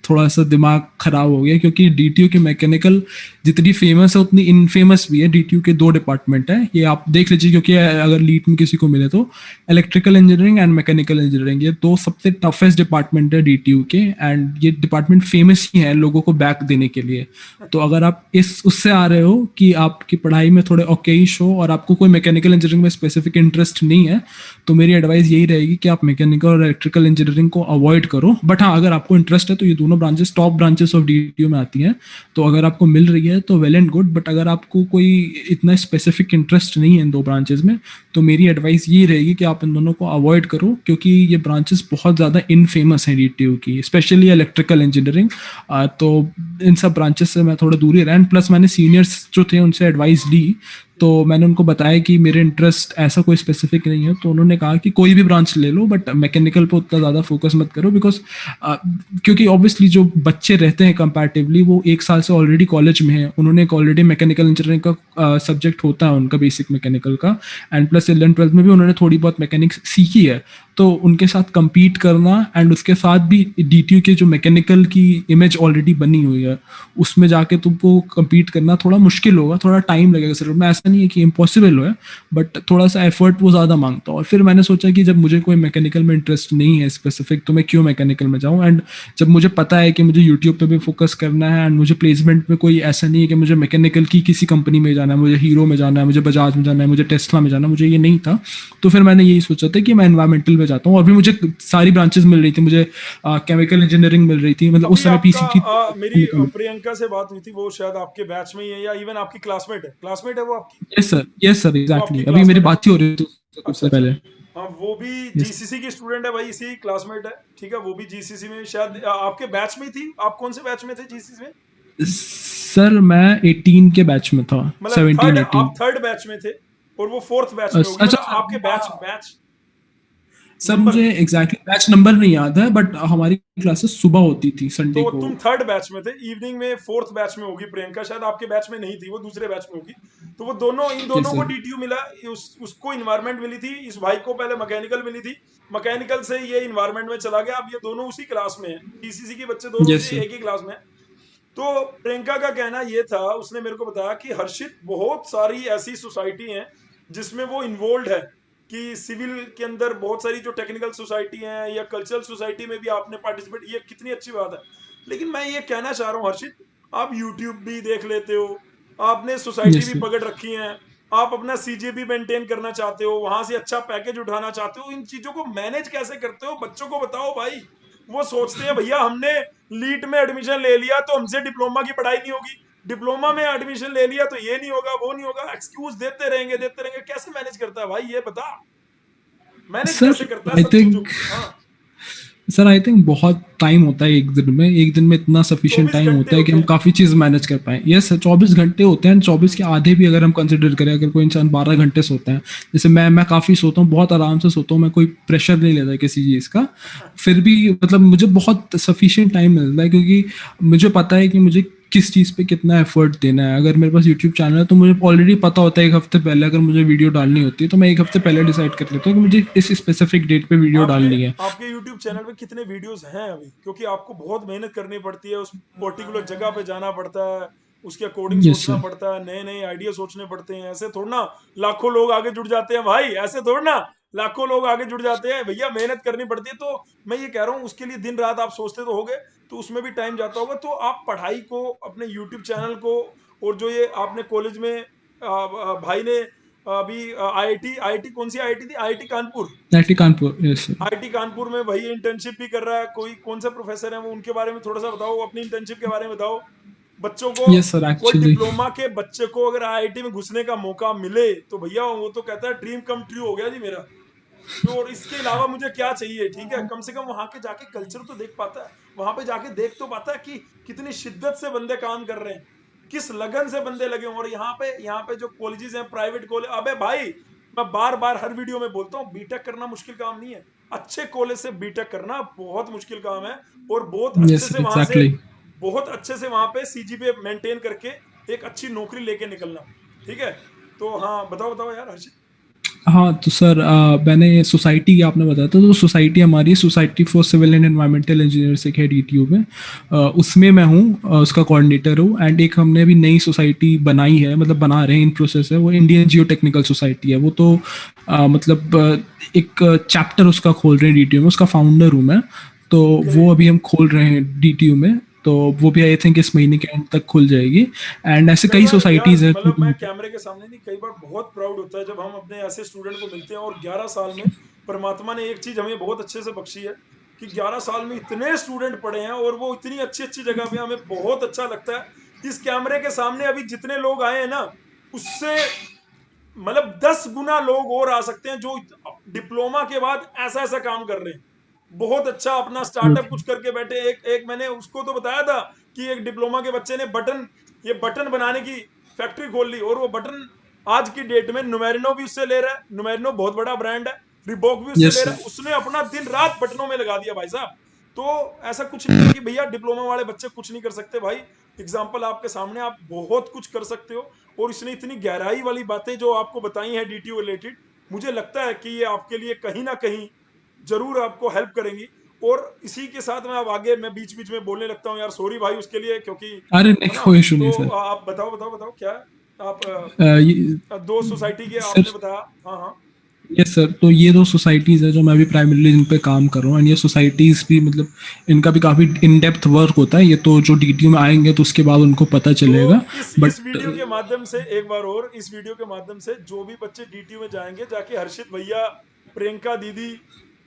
थोड़ा सा दिमाग खराब हो गया, क्योंकि डीटीयू की मैकेनिकल जितनी फेमस है उतनी इनफेमस भी है। डीटीयू के 2 डिपार्टमेंट है, ये आप देख लीजिए, क्योंकि अगर लीड में किसी को मिले तो electrical engineering and mechanical engineering, ये 2 सबसे टफेस्ट डिपार्टमेंट है डीटीयू के। एंड ये डिपार्टमेंट फेमस ही है लोगों को बैक देने के लिए। तो अगर आप उससे आ रहे हो कि आपकी पढ़ाई में थोड़े ओकेइश हो और आपको कोई मैकेनिकल इंजीनियरिंग में स्पेसिफिक इंटरेस्ट नहीं है, तो मेरी एडवाइस यही रहेगी कि आप मैकेनिकल और इलेक्ट्रिकल इंजीनियरिंग को अवॉइड करो। बट हाँ, अगर आपको इंटरेस्ट है तो ये दोनों branches top branches of DTU में आती हैं, तो अगर आपको मिल रही है तो वेल एंड गुड। बट अगर आपको कोई इतना स्पेसिफिक इंटरेस्ट नहीं है इन 2 ब्रांचेस में, तो मेरी एडवाइस ये रहेगी कि आप इन दोनों को अवॉइड करो, क्योंकि ये ब्रांचेस बहुत ज़्यादा इनफेमस हैं डीटीयू की, स्पेशली इलेक्ट्रिकल इंजीनियरिंग। तो इन सब ब्रांचेस से मैं थोड़ा दूर ही रहा। प्लस मैंने सीनियर्स जो थे उनसे एडवाइस ली तो मैंने उनको बताया कि मेरे इंटरेस्ट ऐसा कोई स्पेसिफिक नहीं है, तो उन्होंने कहा कि कोई भी ब्रांच ले लो बट मैकेनिकल पे उतना ज़्यादा फोकस मत करो, बिकॉज क्योंकि ऑब्वियसली जो बच्चे रहते हैं कंपैरेटिवली वो एक साल से ऑलरेडी कॉलेज में है, उन्होंने एक ऑलरेडी मैकेनिकल इंजीनियरिंग का सब्जेक्ट होता है उनका बेसिक मैकेनिकल का, एंड प्लस 11th-12th में भी उन्होंने थोड़ी बहुत मैकेनिक्स सीखी है, तो उनके साथ compete करना एंड उसके साथ भी DTU के जो मैकेनिकल की इमेज ऑलरेडी बनी हुई है उसमें जाके तुमको compete करना थोड़ा मुश्किल होगा, थोड़ा टाइम लगेगा सर में, ऐसा नहीं है कि इम्पॉसिबल हो, बट थोड़ा सा एफर्ट वो ज़्यादा मांगता है। और फिर मैंने सोचा कि जब मुझे कोई मैकेनिकल में इंटरेस्ट नहीं है स्पेसिफिक, तो मैं क्यों मैकेनिकल में जाऊँ, एंड जब मुझे पता है कि मुझे यूट्यूब पे भी फोकस करना है एंड मुझे प्लेसमेंट में कोई ऐसा नहीं है कि मुझे मैकेनिकल की किसी कंपनी में जाना है, मुझे हीरो में जाना है, मुझे बजाज में जाना है, मुझे टेस्ला में जाना है, मुझे ये नहीं था, तो फिर मैंने यही सोचा था कि मैं एनवायरमेंटल में जाता हूँ। और भी मुझे सारी ब्रांचेस मिल रही थी, मुझे केमिकल इंजीनियरिंग मिल रही थी, मतलब उस अभी समय आपका PCT मेरी केमिकल। प्रियंका से बात हुई थी, वो शायद आपके बैच में ही है या इवन आपकी क्लासमेट है वो आपकी? यस सर वो एग्जैक्टली, आपकी अभी मेरी क्लासमेट है? बात ही हो रही थी अच्छा उससे अच्छा। पहले। हाँ वो भी यस जीसीसी की स्टूडेंट है भाई, इसी क्लासमेट है। ठीक है, वो भी जीसीसी में शायद आपके बैच में ही थी। आप कौन से बैच में थे जीसीसी में? सर मैं 18 के बैच में था, मतलब 17 थर्ड, 18। आप थर्ड बैच में थे और वो फोर्थ बैच में होगी, अच्छा मतलब सर, आपके बैच बैच सर नंबर। मुझे एग्जैक्टली बैच नंबर नहीं याद है, बट हमारी क्लासेस सुबह होती थी संडे तो को। तुम थर्ड बैच में थे, इवनिंग में फोर्थ बैच में होगी प्रियंका, शायद आपके बैच में नहीं थी, वो दूसरे बैच में होगी। तो वो दोनों, इन यस दोनों को सर। डीटीयू मिला। उसको इन्वायरमेंट मिली थी, इस भाई को पहले मैकेनिकल मिली थी, मैकेनिकल से ये इन्वायरमेंट में चला गया। अब ये दोनों उसी क्लास में है, टीसीसी के बच्चे दोनों यस उसी सर। एक ही क्लास में है। तो प्रियंका का कहना ये था, उसने मेरे को बताया कि हर्षित बहुत सारी ऐसी सोसाइटी हैं जिसमें वो इन्वॉल्व है, कि सिविल के अंदर बहुत सारी जो टेक्निकल सोसाइटी हैं या कल्चरल सोसाइटी में भी आपने पार्टिसिपेट, ये कितनी अच्छी बात है। लेकिन मैं ये कहना चाह रहा हूँ हर्षित, आप यूट्यूब भी देख लेते हो, आपने सोसाइटी यस भी सर। पकड़ रखी है, आप अपना सीजे भी मेंटेन करना चाहते हो, वहां से अच्छा पैकेज उठाना चाहते हो, इन चीजों को मैनेज कैसे करते हो? बच्चों को बताओ भाई। वो सोचते हैं भैया हमने लीट में एडमिशन ले लिया तो हमसे डिप्लोमा की पढ़ाई नहीं होगी, डिप्लोमा में एडमिशन ले लिया तो ये नहीं होगा, वो नहीं होगा, एक्सक्यूज देते रहेंगे। कैसे मैनेज करता है भाई, ये बता, मैनेज सर कैसे करता है आई सब चीजों थिंक को? हाँ, सर आई थिंक बहुत टाइम होता है एक दिन में इतना सफिशिएंट 24 टाइम घंटे होता है कि होते हम हैं। काफ़ी चीज़ मैनेज कर पाएँ। यस सर, 24 घंटे होते हैं, 24 के हम्म। आधे भी अगर हम कंसिडर करें, अगर कोई इंसान 12 घंटे सोता है, जैसे मैं काफ़ी सोता हूँ, बहुत आराम से सोता हूँ, मैं कोई प्रेशर नहीं लेता किसी चीज़ का, फिर भी मतलब मुझे बहुत सफिशिएंट टाइम मिलता है, क्योंकि मुझे पता है कि मुझे किस चीज़ पे कितना एफर्ट देना है। अगर मेरे पास यूट्यूब चैनल है तो मुझे ऑलरेडी पता होता है एक हफ्ते पहले, अगर मुझे वीडियो डालनी होती है तो मैं एक हफ्ते पहले डिसाइड कर लेता हूँ कि मुझे इस स्पेसिफिक डेट पे वीडियो आपके डालनी है। आपके YouTube चैनल पे कितने वीडियोस हैं अभी? क्योंकि आपको बहुत मेहनत करनी पड़ती है, उस पर्टिकुलर जगह पे जाना पड़ता है, उसके अकॉर्डिंग यस सोचना सर। पड़ता है, नए नए आइडिया सोचने पड़ते हैं। ऐसे थोड़ा ना लाखों लोग आगे जुड़ जाते हैं भाई, ऐसे थोड़ा ना लाखों लोग आगे जुड़ जाते हैं भैया, मेहनत करनी पड़ती है। तो मैं ये कह रहा हूँ, उसके लिए दिन रात आप सोचते तो होगे, तो उसमें भी टाइम जाता होगा। तो आप पढ़ाई को, अपने यूट्यूब चैनल को, और जो ये आपने कॉलेज में भाई ने अभी आईआईटी, आईआईटी कौन सी आईआईटी थी? IIT Kanpur. IT Kanpur, yes sir. IT Kanpur में भाई इंटर्नशिप भी कर रहा है, कोई कौन सा प्रोफेसर है वो, उनके बारे में थोड़ा सा बताओ, अपनी इंटर्नशिप के बारे में बताओ बच्चों को। यस सर कोई एक्चुअली। डिप्लोमा के बच्चे को अगर आईआईटी में घुसने का मौका मिले तो भैया वो तो कहता है ड्रीम कम ट्रू हो गया जी मेरा। तो और इसके अलावा मुझे क्या चाहिए? ठीक है, कम से कम वहां के जाके कल्चर तो देख पाता है, वहां पे जाके देख तो पाता है कि कितनी शिद्दत से बंदे काम कर रहे हैं, किस लगन से बंदे लगे हैं। और यहाँ पे जो कॉलेजेस हैं, प्राइवेट कॉलेज, अबे भाई मैं बार बार हर वीडियो में बोलता हूँ, बीटेक करना मुश्किल काम नहीं है, अच्छे कॉलेज से बीटेक करना बहुत मुश्किल काम है। और यस सर वहां से एग्जैक्टली। बहुत अच्छे से वहां पे सीजीपीए मेंटेन करके एक अच्छी नौकरी लेके निकलना। ठीक है, तो हाँ बताओ बताओ यार हर्षित। हाँ तो सर मैंने सोसाइटी की आपने बताया था, तो सोसाइटी हमारी society for civil and environmental engineers एक है DTU में, उसमें मैं हूँ, उसका कोऑर्डिनेटर हूँ। एंड एक हमने अभी नई सोसाइटी बनाई है, मतलब बना रहे हैं, इन प्रोसेस है, वो इंडियन जियो टेक्निकल सोसाइटी है। वो तो मतलब एक चैप्टर उसका खोल रहे हैं DTU में, उसका फाउंडर हूँ मैं। तो वो ग्रेट। अभी हम खोल रहे हैं DTU में, तो वो भी आई थिंक इस महीने के एंड तक खुल जाएगी। एंड ऐसे कई कई बार यार, सोसाइटीज़ हैं मतलब छोटी मैं मोटी। कैमरे के सामने नहीं, कई बार बहुत प्राउड होता है जब हम अपने ऐसे स्टूडेंट को मिलते हैं। और 11 साल में परमात्मा ने एक चीज हमें बहुत अच्छे से बख्शी है कि 11 साल में इतने स्टूडेंट पढ़े हैं और वो इतनी अच्छी अच्छी जगह पे, हमें बहुत अच्छा लगता है। इस कैमरे के सामने अभी जितने लोग आए हैं ना, उससे मतलब 10 गुना लोग और आ सकते हैं जो डिप्लोमा के बाद ऐसा ऐसा काम कर रहे हैं, बहुत अच्छा अपना स्टार्टअप कुछ करके बैठे। एक एक मैंने उसको तो बताया था कि एक डिप्लोमा के बच्चे ने बटन, ये बटन बनाने की फैक्ट्री खोल ली, और वो बटन आज की डेट में नुमेरिनो भी उससे ले रहा है, नुमेरिनो बहुत बड़ा ब्रांड है, रिबॉक भी उससे यस ले रहा सर। है, उसने अपना दिन रात बटनों में लगा दिया भाई साहब। तो ऐसा कुछ नहीं है कि भैया डिप्लोमा वाले बच्चे कुछ नहीं कर सकते भाई। एग्जाम्पल आपके सामने, आप बहुत कुछ कर सकते हो। और इसने इतनी गहराई वाली बातें जो आपको बताई हैं डीटीयू रिलेटेड, मुझे लगता है कि ये आपके लिए कहीं ना कहीं जरूर आपको हेल्प करेंगी। और इसी के साथ में अब आगे मैं बीच बीच में बोलने लगता हूँ यार, सॉरी भाई उसके लिए, क्योंकि अरे नहीं, है ना। कोई इशू नहीं तो सर। आप बताओ बताओ बताओ क्या है? आप ये दो सोसाइटी के आपने सर, बताया। हाँ हाँ। यस सर, तो ये दो सोसाइटीज़ है जो मैं अभी प्राइमरीली जिन पे काम कर रहा हूँ, एंड ये सोसाइटीज़ भी मतलब इनका भी काफ़ी इन डेप्थ वर्क होता है। ये तो जो डीटीयू में आएंगे तो उसके बाद उनको पता तो चलेगा। इस बट वीडियो के माध्यम से एक बार और, इस वीडियो के माध्यम से जो भी बच्चे डीटीयू में जाएंगे, जाके हर्षित भैया, प्रियंका दीदी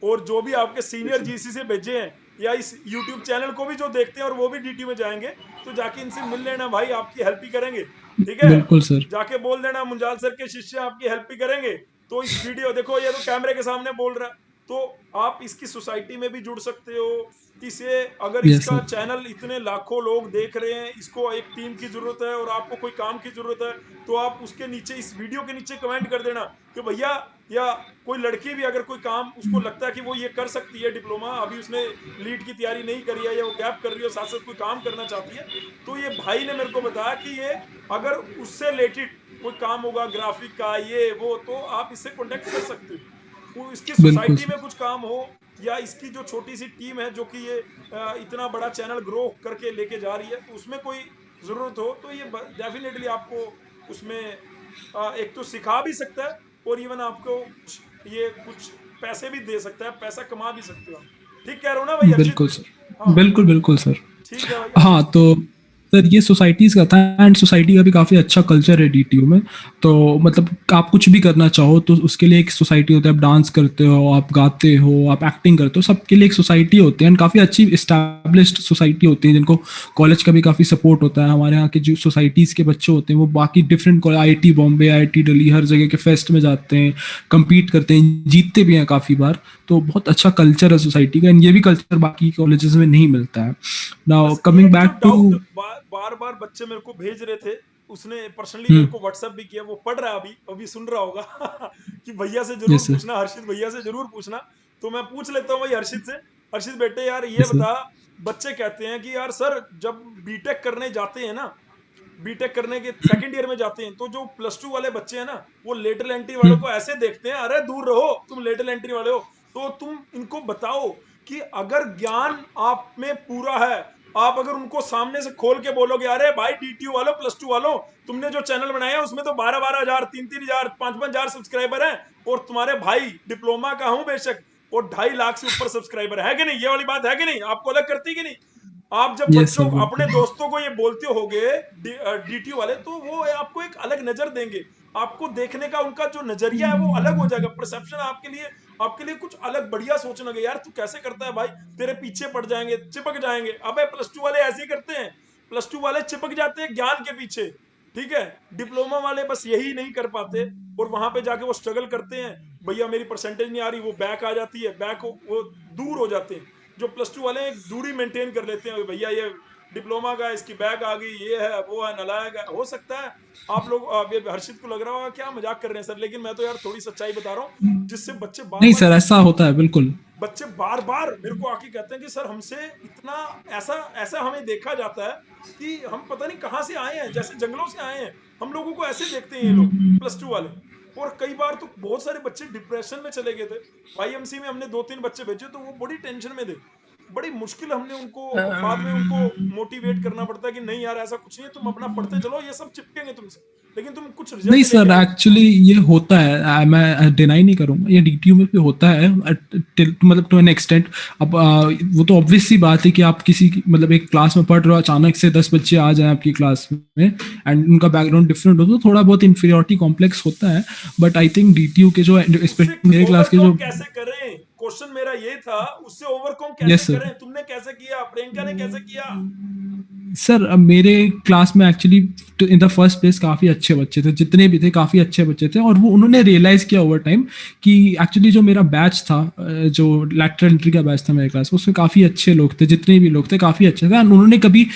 और जो भी आपके सीनियर जीसी से भेजे हैं, या इस यूट्यूब चैनल को भी जो देखते हैं और वो भी डीटीयू में जाएंगे, तो जाके इनसे मिल लेना भाई, आपकी हेल्प ही करेंगे। ठीक है, बिल्कुल सर। जाके बोल देना मुंजाल सर के शिष्य आपकी हेल्प ही करेंगे। तो इस वीडियो देखो, ये तो कैमरे के सामने बोल रहा है, तो आप इसकी सोसाइटी में भी जुड़ सकते हो। इसे, अगर यस इसका सर। चैनल इतने लाखों लोग देख रहे हैं, इसको एक टीम की जरूरत है और आपको कोई काम की जरूरत है, तो आप उसके नीचे, इस वीडियो के नीचे कमेंट कर देना कि भैया, या कोई लड़की भी अगर कोई काम उसको लगता है कि वो ये कर सकती है डिप्लोमा, अभी उसने लीड की तैयारी नहीं करी है या वो गैप कर रही है, साथ साथ कोई काम करना चाहती है, तो ये भाई ने मेरे को बताया कि ये, अगर उससे रिलेटेड कोई काम होगा ग्राफिक का, ये वो, तो आप इससे कॉन्टेक्ट कर सकते हो। वो इसकी बिल्कुल सोसाइटी सर। में कुछ काम हो, या इसकी जो छोटी सी टीम है जो कि ये इतना बड़ा चैनल ग्रो करके लेके जा रही है, तो उसमें कोई ज़रूरत हो, तो ये डेफिनेटली आपको उसमें एक तो सिखा भी सकता है, और इवन आपको ये कुछ पैसे भी दे सकता है, पैसा कमा भी सकते हो आप। ठीक कह रहे हो ना भाई हर्षित? बिल्कुल सर। हाँ, बिल्कुल बिल्कुल सर। ठीक है भाई हाँ, हर्षित। तो सर ये सोसाइटीज़ का था, एंड सोसाइटी का भी काफ़ी अच्छा कल्चर है डीटीयू में। तो मतलब आप कुछ भी करना चाहो तो उसके लिए एक सोसाइटी होती है। आप डांस करते हो, आप गाते हो, आप एक्टिंग करते हो, सबके लिए एक सोसाइटी होती है, एंड काफ़ी अच्छी इस्टेब्लिश्ड सोसाइटी होती है जिनको कॉलेज का भी काफ़ी सपोर्ट होता है। हमारे यहाँ के जो सोसाइटीज़ के बच्चे होते हैं वो बाकी different IIT Bombay, IIT Delhi, हर जगह के फेस्ट में जाते हैं, compete करते हैं, जीतते भी हैं काफ़ी बार। तो बहुत अच्छा कल्चर है सोसाइटी का, एंड ये भी कल्चर बाकी कॉलेजेस में नहीं मिलता है। नाउ बस कमिंग एक जो बैक टू। डाउट बार बार बच्चे मेरे को भेज रहे थे, उसने पर्सनली मेरे को व्हाट्सएप भी किया, वो पढ़ रहा है अभी अभी सुन रहा होगा कि भैया से जरूर यस सर। पूछना, हर्षित भैया से जरूर पूछना। तो मैं पूछ लेता हूँ भाई हर्षित से। हर्षित बेटे यार ये यस सर। बता, बच्चे कहते हैं कि यार सर, जब बीटेक करने जाते हैं ना, बीटेक करने के सेकंड ईयर में जाते हैं, तो जो प्लस टू वाले बच्चे हैं ना, वो लेटरल एंट्री वालों को ऐसे देखते हैं, अरे दूर रहो तुम लेटरल एंट्री वाले हो। तो तुम इनको बताओ कि अगर ज्ञान आप में पूरा है, आप अगर उनको सामने से खोल के बोलोगे, अरे भाई डीटीयू वालों, प्लस टू वालों, तुमने जो चैनल बनाया है उसमें तो 12-12 हजार, 3-3 हजार, 5-5 हजार सब्सक्राइबर हैं, और तुम्हारे भाई डिप्लोमा का हूं बेशक, और 2.5 लाख से ऊपर सब्सक्राइबर है कि नहीं, ये वाली बात है कि नहीं, आपको अलग करती कि नहीं? आप जब यस बच्चों, सर। अपने बिल्कुल दोस्तों को ये बोलते होगे डीटीयू वाले, तो वो आपको एक अलग नजर देंगे। आपको देखने का उनका जो नजरिया है वो अलग हो जाएगा, परसेप्शन आपके लिए कुछ अलग बढ़िया सोचने लगे, यार तू कैसे करता है भाई, तेरे पीछे पड़ जाएंगे, चिपक जाएंगे। अबे प्लस टू वाले ऐसे ही करते हैं, प्लस टू वाले चिपक जाते हैं ज्ञान के पीछे। ठीक है, डिप्लोमा वाले बस यही नहीं कर पाते, और वहां पे जाके वो स्ट्रगल करते हैं, भैया मेरी परसेंटेज नहीं आ रही, वो बैक आ जाती है, बैक वो दूर हो जाते हैं। जो प्लस टू वाले एक दूरी मेंटेन कर लेते हैं, भैया ये डिप्लोमा का, इसकी बैग आ गई, ये है वो है, नालायक है। हो सकता है आप लोग, अब ये हर्षित को लग रहा होगा क्या मजाक कर रहे हैं सर, लेकिन मैं तो यार थोड़ी सच्चाई बता रहा हूँ, जिससे बच्चे बार नहीं बार, सर, ऐसा होता है बिल्कुल। बच्चे बार बार मेरे को आके कहते हैं कि सर हमसे इतना, ऐसा ऐसा हमें देखा जाता है कि हम पता नहीं कहाँ से आए हैं, जैसे जंगलों से आए हैं, हम लोगों को ऐसे देखते हैं ये लोग प्लस टू वाले। और कई बार तो बहुत सारे बच्चे डिप्रेशन में चले गए थे। वाईएमसी में हमने 2-3 बच्चे भेजे, तो वो बड़ी टेंशन में थे, बड़ी मुश्किल, हमने उनको बाद में उनको मोटिवेट करना पड़ता है कि नहीं यार ऐसा कुछ नहीं है, तुम अपना पढ़ते चलो, ये सब चिपकेंगे तुमसे, लेकिन तुम कुछ नहीं रिजल्ट सर, लेके आओ। एक्चुअली ये होता है, मैं डिनाई नहीं करूंगा, ये डीटीयू में भी होता है, मतलब टू एन एक्सटेंट। अब वो तो ऑब्वियस सी बात है कि आप किसी मतलब एक क्लास में पढ़ रहे हो, अचानक से 10 बच्चे आ जाएं आपकी क्लास में, एंड उनका बैकग्राउंड डिफरेंट हो, तो थोड़ा बहुत इंफीरियरिटी कॉम्प्लेक्स होता है। बट आई थिंक डीटीयू के जो उससे स्पेशली मेरे क्लास के ओवरकम जो। कैसे करें, क्वेश्चन मेरा ये था, उससे ओवरकम कैसे यस सर। करें, तुमने कैसे किया, प्रियंका ने कैसे किया? सर मेरे क्लास में actually in the first place काफ़ी अच्छे बच्चे थे, जितने भी थे काफ़ी अच्छे बच्चे थे, और वो उन्होंने रियलाइज़ किया ओवर टाइम कि एक्चुअली जो मेरा बैच था, जो लैटरल एंट्री का बैच था मेरे क्लास में, उसमें काफ़ी अच्छे लोग थे, जितने भी लोग थे काफ़ी अच्छे थे। उन्होंने कभी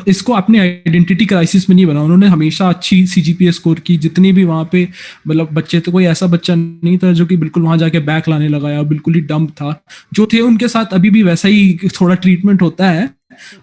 इसको अपनी आइडेंटिटी क्राइसिस में नहीं बना, उन्होंने हमेशा अच्छी CGPA स्कोर की। जितने भी वहाँ पे मतलब बच्चे थे, कोई ऐसा बच्चा नहीं था जो कि बिल्कुल वहाँ जाके बैक लाने लगा या बिल्कुल ही डम्प था। जो थे उनके साथ अभी भी वैसा ही थोड़ा ट्रीटमेंट होता है,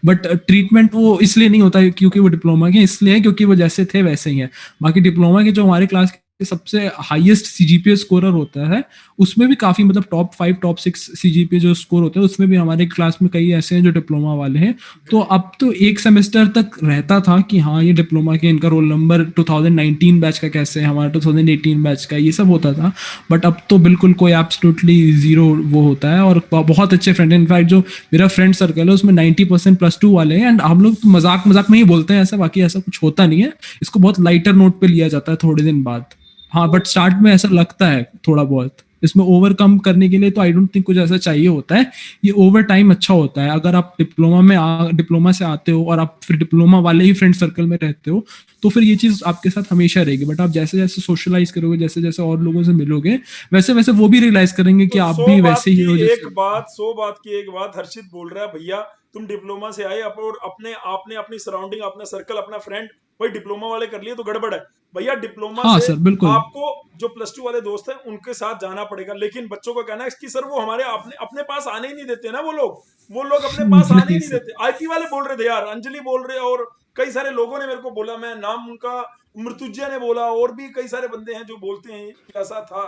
बट ट्रीटमेंट वो इसलिए नहीं होता क्योंकि वो डिप्लोमा के, इसलिए क्योंकि वो जैसे थे वैसे ही हैं। बाकी डिप्लोमा के जो हमारे क्लास के सबसे हाईएस्ट CGPA स्कोरर होता है, उसमें भी काफी मतलब टॉप 5 टॉप 6 CGPA जो स्कोर होते हैं, उसमें भी हमारे क्लास में कई ऐसे हैं जो डिप्लोमा वाले हैं। तो अब तो एक सेमेस्टर तक रहता था कि हाँ ये डिप्लोमा के, इनका रोल नंबर 2019 बैच का कैसे है, हमारा 2018 बैच का, ये सब होता था। बट अब तो बिल्कुल कोई एब्सोल्युटली जीरो वो होता है, और बहुत अच्छे फ्रेंड, इनफैक्ट जो मेरा फ्रेंड सर्कल है उसमें 90% +2 वाले हैं। एंड हम लोग तो मजाक मजाक में ही बोलते हैं ऐसा, बाकी ऐसा कुछ होता नहीं है, इसको बहुत लाइटर नोट पे लिया जाता है थोड़े दिन बाद। हाँ, बट स्टार्ट में ऐसा लगता है थोड़ा बहुत। इसमें ओवरकम करने के लिए तो आई डोंट थिंक कुछ ऐसा चाहिए होता है, ये ओवर टाइम अच्छा होता है। अगर आप डिप्लोमा से आते हो और आप फिर डिप्लोमा वाले ही फ्रेंड सर्कल में रहते हो, तो फिर ये चीज आपके साथ हमेशा रहेगी। बट आप जैसे जैसे सोशलाइज करोगे, जैसे जैसे और लोगों से मिलोगे, वैसे वैसे वो भी रियलाइज करेंगे कि तो आप सौ भी बात वैसे ही की हो एक जैसे। बात 100 बात की एक बात हर्षित बोल रहा है, भैया तुम डिप्लोमा से आए और अपने आपने अपनी सराउंडिंग, अपना सर्कल, अपना फ्रेंड भाई डिप्लोमा वाले कर लिए तो गड़बड़ है। भैया डिप्लोमा हाँ से सर, बिल्कुल। आपको जो +2 वाले दोस्त हैं उनके साथ जाना पड़ेगा, लेकिन बच्चों का कहना है कि सर वो हमारे अपने अपने पास आने ही नहीं देते ना, वो लोग अपने पास आने ही नहीं नहीं सर। देते। आईपी वाले बोल रहे थे यार, अंजलि बोल रहे, और कई सारे लोगों ने मेरे को बोला, मैं नाम उनका, मृत्युंजय ने बोला, और भी कई सारे बंदे हैं जो बोलते हैं कि ऐसा था।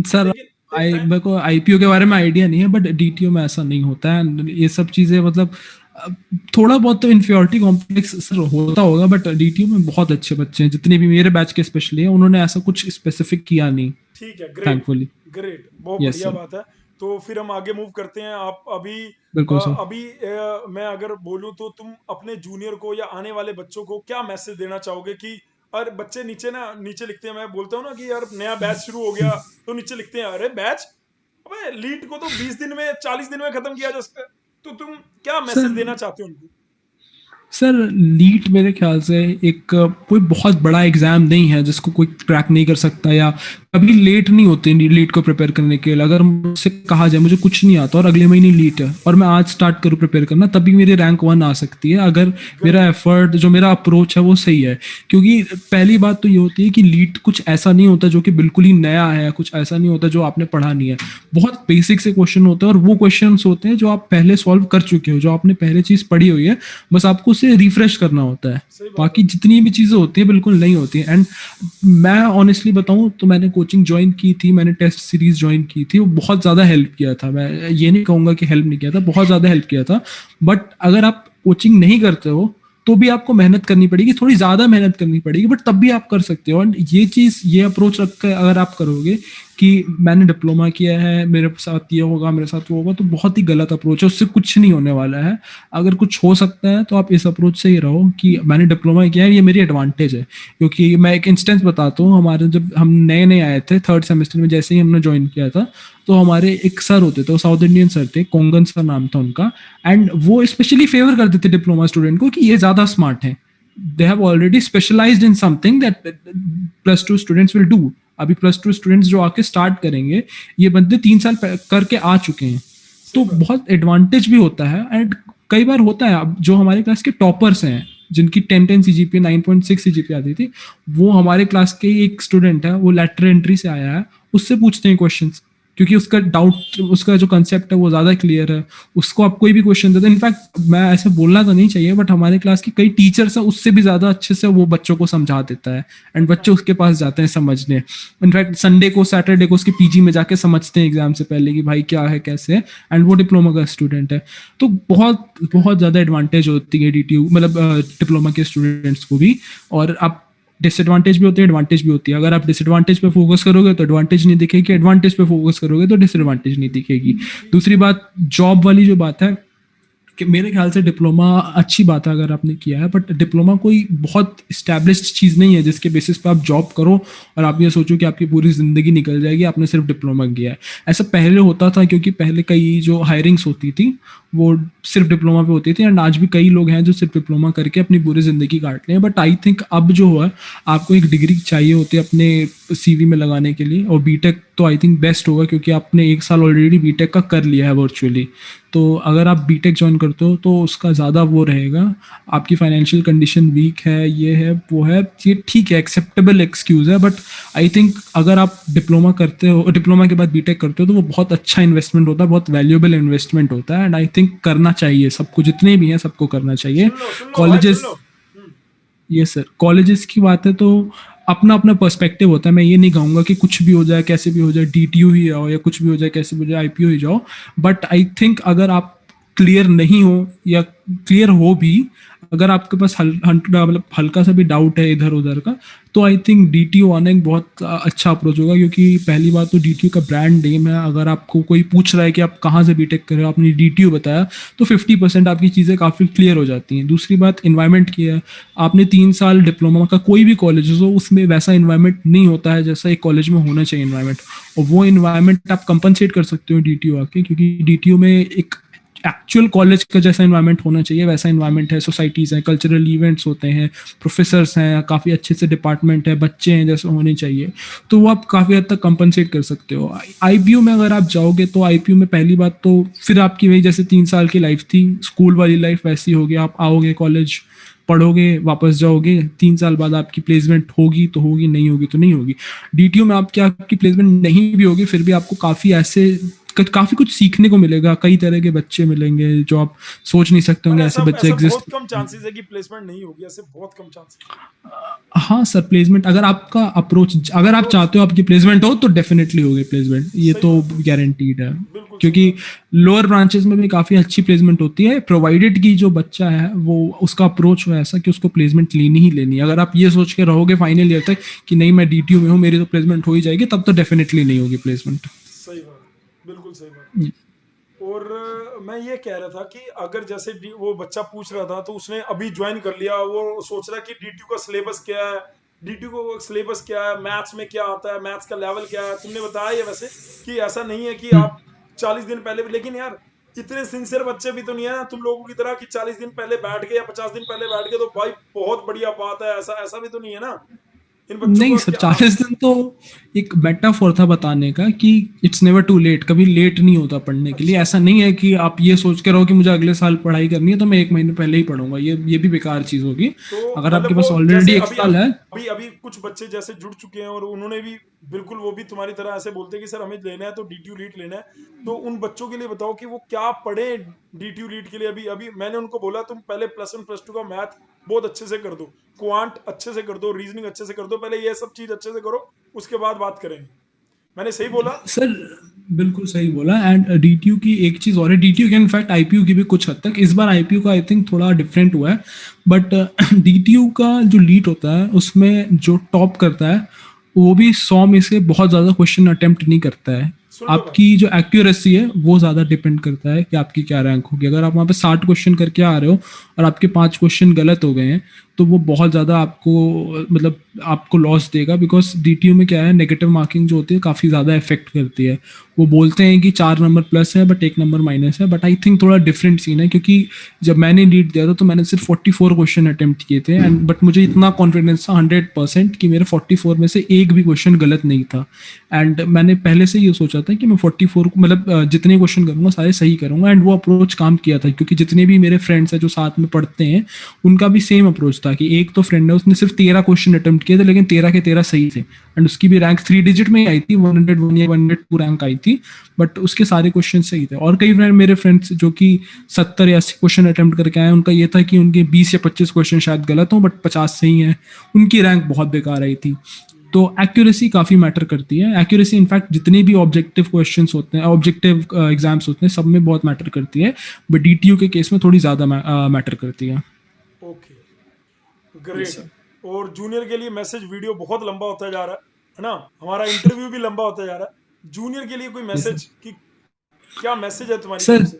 सर लेकिन एक टाइम, मेरे को IPO के बारे में आइडिया नहीं है, बट DTO में ऐसा नहीं होता है ये सब चीजें। मतलब अ, थोड़ा बहुत तो इन्फियोरिटी कॉम्प्लेक्स सर होता होगा, बट DTO में बहुत अच्छे बच्चे हैं, जितने भी मेरे बैच के स्पेशली हैं, उन्होंने ऐसा कुछ स्पेसिफिक किया नहीं, ठीक है, ग्रेट, थैंकफुली। ग्रेट, बहुत यस बढ़िया सर। बात है। तो फिर हम आगे मूव करते हैं। आप अभी बिल्कुल सर। मैं अगर बोलूं तो तुम अपने जूनियर को या आने वाले बच्चों को क्या मैसेज देना चाहोगे कि, और बच्चे नीचे लिखते हैं, मैं बोलता हूँ ना कि यार नया बैच शुरू हो गया, तो नीचे लिखते हैं अरे बैच, अबे लीड को तो 20 दिन में 40 दिन में खत्म किया जा सकता है। तो तुम क्या मैसेज सर देना चाहते हो उनको? सर लीट मेरे ख्याल से एक कोई बहुत बड़ा एग्जाम नहीं है जिसको कोई क्रैक नहीं कर सकता, या कभी लेट नहीं होते लीट को प्रिपेयर करने के लिए। अगर मुझसे कहा जाए मुझे कुछ नहीं आता और अगले महीने लीट है और मैं आज स्टार्ट करूँ प्रिपेयर करना, तभी मेरी रैंक 1 आ सकती है, अगर मेरा एफर्ट, जो मेरा अप्रोच है वो सही है। क्योंकि पहली बात तो ये होती है कि लीट कुछ ऐसा नहीं होता जो कि बिल्कुल ही नया है, कुछ ऐसा नहीं होता जो आपने पढ़ा नहीं है। बहुत बेसिक से क्वेश्चन होते हैं, और वो क्वेश्चन होते हैं जो आप पहले सॉल्व कर चुके हो, जो आपने पहले चीज पढ़ी हुई है, बस आपको उसे रिफ्रेश करना होता है। सही बात बाकी है। जितनी भी चीजें होती है बिल्कुल नहीं होती है। एंड मैं ऑनेस्टली बताऊं तो मैंने कोचिंग ज्वाइन की थी, मैंने टेस्ट सीरीज ज्वाइन की थी, वो बहुत ज्यादा हेल्प किया था। मैं ये नहीं कहूंगा कि हेल्प नहीं किया था, बहुत ज्यादा हेल्प किया था। बट अगर आप कोचिंग नहीं करते हो तो भी आपको मेहनत करनी पड़ेगी, थोड़ी ज्यादा मेहनत करनी पड़ेगी, बट तब भी आप कर सकते हो। एंड ये चीज, ये अप्रोच रखकर अगर आप करोगे कि मैंने डिप्लोमा किया है, मेरे साथ ये होगा, मेरे साथ वो होगा, तो बहुत ही गलत अप्रोच है, उससे कुछ नहीं होने वाला है। अगर कुछ हो सकता है तो आप इस अप्रोच से ही रहो कि मैंने डिप्लोमा किया है, ये मेरी एडवांटेज है। क्योंकि मैं एक इंस्टेंस बताता हूँ, हमारे जब हम नए नए आए थे 3rd सेमेस्टर में, जैसे ही हमने ज्वाइन किया था, तो हमारे एक सर होते थे, वो साउथ इंडियन सर थे, कोंगन सर नाम था उनका। एंड वो स्पेशली फेवर करते थे डिप्लोमा स्टूडेंट को कि ये ज्यादा स्मार्ट है, they have already specialised in something that +2 students will do. अभी +2 स्टूडेंट्स जो आके स्टार्ट करेंगे, ये बंदे 3 साल करके आ चुके हैं, तो बहुत एडवांटेज भी होता है। एंड कई बार होता है, अब जो हमारे क्लास के टॉपर्स हैं, जिनकी 10 CGPA 9.6 CGPA आती थी, वो हमारे क्लास के एक स्टूडेंट है, वो लेटर एंट्री से आया है, उससे पूछते हैं क्वेश्चंस, क्योंकि उसका डाउट, उसका जो कंसेप्ट है वो ज्यादा क्लियर है। उसको आप कोई भी क्वेश्चन देते हैं, इनफैक्ट मैं ऐसे बोलना तो नहीं चाहिए, बट हमारे क्लास के कई टीचर्स हैं, उससे भी ज्यादा अच्छे से वो बच्चों को समझा देता है, एंड बच्चे उसके पास जाते हैं समझने। इनफैक्ट संडे को, सैटरडे को उसके PG में जाके समझते हैं एग्जाम से पहले कि भाई क्या है कैसे है, एंड वो डिप्लोमा का स्टूडेंट है। तो बहुत बहुत ज्यादा एडवांटेज होती है DTU, मतलब डिप्लोमा के स्टूडेंट्स को भी। और आप, डिसएडवांटेज भी होती है, एडवांटेज भी होती है। अगर आप डिसएडवांटेज पे फोकस करोगे तो एडवांटेज नहीं दिखेगी, एडवांटेज पे फोकस करोगे तो डिसएडवांटेज नहीं दिखेगी। दूसरी बात, जॉब वाली जो बात है, कि मेरे ख्याल से डिप्लोमा अच्छी बात है अगर आपने किया है, बट डिप्लोमा कोई बहुत इस्टेब्लिश्ड चीज़ नहीं है जिसके बेसिस पे आप जॉब करो और आप ये सोचो कि आपकी पूरी ज़िंदगी निकल जाएगी, आपने सिर्फ डिप्लोमा किया है। ऐसा पहले होता था, क्योंकि पहले कई जो हायरिंग्स होती थी वो सिर्फ डिप्लोमा पे होती थी, एंड आज भी कई लोग हैं जो सिर्फ डिप्लोमा करके अपनी पूरी ज़िंदगी काट रहे हैं। बट आई थिंक अब जो है आपको एक डिग्री चाहिए होती है अपने सीवी में लगाने के लिए, और बीटेक तो आई थिंक बेस्ट होगा क्योंकि आपने 1 साल ऑलरेडी बीटेक का कर लिया है वर्चुअली। तो अगर आप बीटेक ज्वाइन करते हो तो उसका ज़्यादा वो रहेगा। आपकी फाइनेंशियल कंडीशन वीक है, ये है वो है, ये ठीक है, एक्सेप्टेबल एक्सक्यूज़ है। बट आई थिंक अगर आप डिप्लोमा करते हो, डिप्लोमा के बाद बीटेक करते हो, तो वो बहुत अच्छा इन्वेस्टमेंट होता है, बहुत वैल्यूएबल इन्वेस्टमेंट होता है, एंड आई थिंक करना चाहिए सबको, जितने भी हैं सबको करना चाहिए। सुन लो भाई, कॉलेजेस, सुन लो। ये सर कॉलेजेस की बात है तो अपना अपना पर्सपेक्टिव होता है। मैं ये नहीं कहूँगा कि कुछ भी हो जाए, कैसे भी हो जाए, डीटीयू ही जाओ या कुछ भी हो जाए, कैसे भी हो जाए, आईपीओ ही जाओ। बट आई थिंक अगर आप क्लियर नहीं हो या क्लियर हो भी, अगर आपके पास मतलब हल्का सा भी डाउट है इधर उधर का, तो आई थिंक डीटीयू आना एक बहुत अच्छा अप्रोच होगा। क्योंकि पहली बात तो डीटीयू का ब्रांड नेम है। अगर आपको कोई पूछ रहा है कि आप कहाँ से बीटेक कर रहे हो, आपने डीटीयू बताया, तो 50% आपकी चीज़ें काफ़ी क्लियर हो जाती हैं। दूसरी बात इन्वायरमेंट की है। आपने 3 साल डिप्लोमा का कोई भी कॉलेज हो, उसमें वैसा इन्वायरमेंट नहीं होता है जैसा एक कॉलेज में होना चाहिए इन्वायरमेंट, और वो इन्वायरमेंट आप कंपनसेट कर सकते हो डीटीयू आके, क्योंकि डीटीयू में एक एक्चुअल कॉलेज का जैसा इन्वायरमेंट होना चाहिए वैसा इन्वायरमेंट है। सोसाइटीज़ हैं, कल्चरल इवेंट्स होते हैं, प्रोफेसर्स हैं, काफ़ी अच्छे से डिपार्टमेंट है, बच्चे हैं जैसे होने चाहिए, तो वो आप काफ़ी हद तक कंपनसेट कर सकते हो। आईपीयू में अगर आप जाओगे तो आईपीयू में पहली बात तो फिर आपकी वही जैसे 3 साल की लाइफ थी, स्कूल वाली लाइफ वैसी होगी। आप आओगे कॉलेज, पढ़ोगे, वापस जाओगे, 3 साल बाद आपकी प्लेसमेंट होगी तो होगी, नहीं होगी तो नहीं होगी। डीटीयू में आपकी प्लेसमेंट नहीं भी होगी, फिर भी आपको काफी कुछ सीखने को मिलेगा। कई तरह के बच्चे मिलेंगे जो आप सोच नहीं सकते होंगे, ऐसे बच्चे एग्जिस्ट। बहुत कम चांसेस है कि प्लेसमेंट नहीं होगी, ऐसे बहुत कम चांसेस। हाँ सर, प्लेसमेंट अगर आपका अप्रोच, अगर आप चाहते हो आपकी प्लेसमेंट हो तो डेफिनेटली होगी प्लेसमेंट, ये तो गारंटीड है। क्योंकि लोअर ब्रांचेस में भी काफी अच्छी प्लेसमेंट होती है, प्रोवाइडेड की जो बच्चा है वो उसका अप्रोच हो ऐसा कि उसको प्लेसमेंट लेनी ही लेनी है। अगर आप ये सोच के रहोगे फाइनल ईयर तक कि नहीं मैं डीटीयू में हूँ, मेरी तो प्लेसमेंट हो ही जाएगी, तब तो डेफिनेटली नहीं होगी प्लेसमेंट। सही बात, बिल्कुल सही बात। और मैं ये कह रहा था कि अगर जैसे वो बच्चा पूछ रहा था तो उसने अभी ज्वाइन कर लिया, वो सोच रहा है कि डीटीयू का सिलेबस क्या है, डीटीयू को सिलेबस क्या है, मैथ्स में क्या आता है, मैथ्स का लेवल क्या है, तुमने बताया ये वैसे कि ऐसा नहीं है कि आप 40 दिन पहले भी, लेकिन यार इतने सिंसियर बच्चे भी तो नहीं है तुम लोगों की तरह कि 40 दिन पहले बैठ गए या 50 दिन पहले बैठ गए तो भाई बहुत बढ़िया बात है, ऐसा ऐसा भी तो नहीं है ना इन बच्चों नहीं को। सर, 40 दिन तो एक मेटाफोर था बताने का कि इट्स नेवर टू लेट, कभी लेट नहीं होता पढ़ने के लिए। ऐसा नहीं है कि आप ये सोच के रहो कि मुझे अगले साल पढ़ाई करनी है तो मैं 1 महीने पहले ही पढ़ूंगा, ये भी बेकार चीज होगी। तो अगर आपके मतलब पास वो ऑलरेडी जैसे 1 साल है, अभी अभी कुछ बच्चे जैसे जुड़ चुके हैं और उन्होंने भी बिल्कुल वो भी तुम्हारी तरह ऐसे बोलते हैं कि सर हमें लेना है तो डीटीयू लीड लेना है, तो उन बच्चों के लिए बताओ कि वो क्या पढ़े डीटीयू लीड के लिए। अभी अभी मैंने उनको बोला तुम पहले +1 +2 का मैथ बहुत अच्छे से कर दो, क्वांट अच्छे से कर दो, रीजनिंग अच्छे से कर दो, पहले ये सब चीज अच्छे से करो, उसके बाद बात करेंगे। मैंने सही बोला? सर बिल्कुल सही बोला। एंड डीटीयू की एक चीज और है, डीटीयू के इनफैक्ट आईपीयू की भी कुछ हद तक, इस बार आईपीयू का आई थिंक थोड़ा डिफरेंट हुआ है, बट डीटीयू का जो लीड होता है उसमें जो टॉप करता है वो भी 100 में से बहुत ज्यादा क्वेश्चन अटेम्प्ट नहीं करता है। आपकी जो एक्यूरेसी है वो ज्यादा डिपेंड करता है कि आपकी क्या रैंक होगी। अगर आप वहाँ पे 60 क्वेश्चन करके आ रहे हो और आपके 5 क्वेश्चन गलत हो गए हैं तो वो बहुत ज़्यादा आपको लॉस देगा, बिकॉज डीटीयू में क्या है, नेगेटिव मार्किंग जो होती है काफ़ी ज़्यादा इफेक्ट करती है। वो बोलते हैं कि 4 नंबर प्लस है बट 1 नंबर माइनस है, बट आई थिंक थोड़ा डिफरेंट सीन है। क्योंकि जब मैंने लीड दिया था तो मैंने सिर्फ 44 क्वेश्चन अटेम्प्ट किए थे, एंड बट मुझे इतना कॉन्फिडेंस था 100% कि मेरे 44 में से एक भी क्वेश्चन गलत नहीं था। एंड मैंने पहले से ये सोचा था कि मैं 44 मतलब जितने क्वेश्चन करूँगा सारे सही करूँगा, एंड वो अप्रोच काम किया था। क्योंकि जितने भी मेरे फ्रेंड्स हैं जो साथ में पढ़ते हैं उनका भी सेम अप्रोच था कि एक तो फ्रेंड है उसने सिर्फ 13 क्वेश्चन अटेम्प्ट किए थे लेकिन 13 के 13 सही थे, एंड उसकी भी रैंक 3 डिजिट में ही आई थी, 101 या 102 रैंक आई थी, बट उसके सारे क्वेश्चन सही थे। और कई मेरे फ्रेंड्स जो कि 70 या 80 क्वेश्चन अटेम्प्ट करके आए, उनका ये था कि उनके 20 या 25 क्वेश्चन शायद गलत हों बट 50 सही हैं, उनकी रैंक बहुत बेकार आई थी। तो एक्यूरेसी काफ़ी मैटर करती है। एक्यूरेसी इनफैक्ट जितने भी ऑब्जेक्टिव क्वेश्चंस होते हैं, ऑब्जेक्टिव एग्जाम्स होते हैं, सब में बहुत मैटर करती है, बट डीटीयू के केस में थोड़ी ज़्यादा मैटर करती है। Okay, great. और जूनियर के लिए मैसेज वीडियो बहुत लंबा होता जा रहा है ना, हमारा इंटरव्यू भी लंबा होता जा रहा है। जूनियर के लिए कोई मैसेज कि क्या मैसेज है तुम्हारी तरफ से?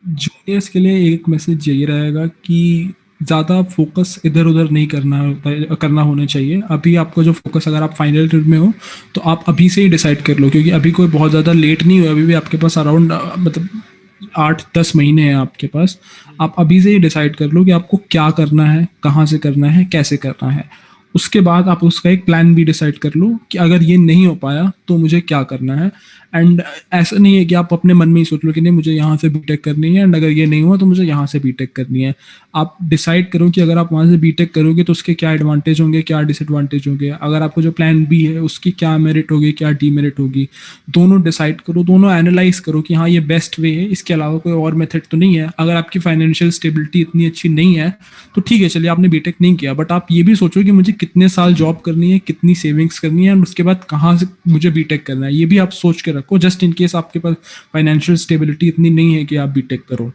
जूनियर्स के लिए एक मैसेज यही रहेगा कि ज़्यादा फोकस इधर उधर नहीं करना होना चाहिए। अभी आपका जो फोकस, अगर आप फाइनल ईयर में हो तो आप अभी से ही डिसाइड कर लो, क्योंकि अभी कोई बहुत ज़्यादा लेट नहीं हुआ, अभी भी आपके पास अराउंड मतलब 8-10 महीने हैं आपके पास, आप अभी से ही डिसाइड कर लो कि आपको क्या करना है, कहाँ से करना है, कैसे करना है। उसके बाद आप उसका एक प्लान भी डिसाइड कर लो कि अगर ये नहीं हो पाया तो मुझे क्या करना है। एंड ऐसा नहीं है कि आप अपने मन में ही सोच लो कि नहीं मुझे यहाँ से बीटेक करनी है, एंड अगर ये नहीं हुआ तो मुझे यहाँ से बीटेक करनी है। आप डिसाइड करो कि अगर आप वहाँ से बीटेक करोगे तो उसके क्या एडवांटेज होंगे, क्या डिसएडवांटेज होंगे। अगर आपको जो प्लान बी है उसकी क्या मेरिट होगी, क्या डीमेरिट होगी, दोनों डिसाइड करो, दोनों एनालाइज करो कि हाँ ये बेस्ट वे है, इसके अलावा कोई और मेथड तो नहीं है। अगर आपकी फाइनेंशियल स्टेबिलिटी इतनी अच्छी नहीं है तो ठीक है, चलिए आपने बीटेक नहीं किया, बट आप ये भी सोचो कि मुझे कितने साल जॉब करनी है, कितनी सेविंग्स करनी है, और उसके बाद कहाँ से मुझे बीटेक करना है, ये भी आप सोच के रखो, जस्ट इन केस आपके पास फाइनेंशियल स्टेबिलिटी इतनी नहीं है कि आप बीटेक करो।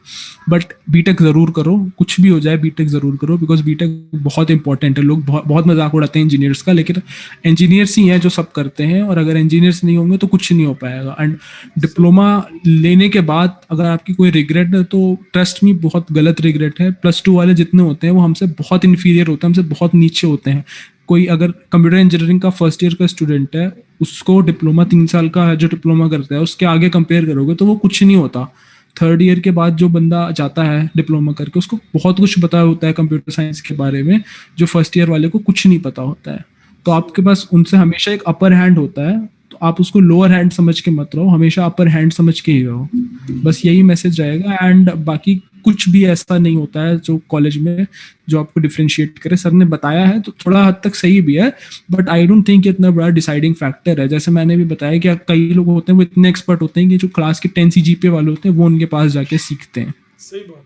बट बीटेक ज़रूर करो, कुछ भी हो जाए बीटेक ज़रूर करो, बिकॉज बीटेक बहुत इंपॉर्टेंट है। लोग बहुत मजाक उड़ाते हैं इंजीनियर्स का, लेकिन इंजीनियर्स ही हैं जो सब करते हैं, और अगर इंजीनियर्स नहीं होंगे तो कुछ नहीं हो पाएगा। एंड डिप्लोमा लेने के बाद अगर आपकी कोई रिग्रेट है तो ट्रस्ट मी बहुत गलत रिग्रेट है। +2 वाले जितने होते हैं वो हमसे बहुत इन्फीरियर होते हैं, हमसे बहुत नीचे होते हैं। कोई अगर कंप्यूटर इंजीनियरिंग का फर्स्ट ईयर का स्टूडेंट है, उसको डिप्लोमा 3 साल का है जो डिप्लोमा करता है, उसके आगे कंपेयर करोगे तो वो कुछ नहीं होता। 3rd ईयर के बाद जो बंदा जाता है डिप्लोमा करके, उसको बहुत कुछ पता होता है कंप्यूटर साइंस के बारे में, जो फर्स्ट ईयर वाले को कुछ नहीं पता होता है। तो आपके पास उनसे हमेशा एक अपर हैंड होता है, तो आप उसको लोअर हैंड समझ के मत रहो, हमेशा अपर हैंड समझ के ही रहो। बस यही मैसेज रहेगा। एंड बाकी कुछ भी ऐसा नहीं होता है जो कॉलेज में जो आपको डिफरेंशिएट करे। सर ने बताया है तो थोड़ा हद तक सही भी है, बट आई डोंट थिंक इतना बड़ा डिसाइडिंग फैक्टर है। जैसे मैंने भी बताया कि कई लोग होते हैं वो इतने एक्सपर्ट होते हैं कि जो क्लास के 10 CGPA वाले होते हैं वो उनके पास जाके सीखते हैं। सही बात,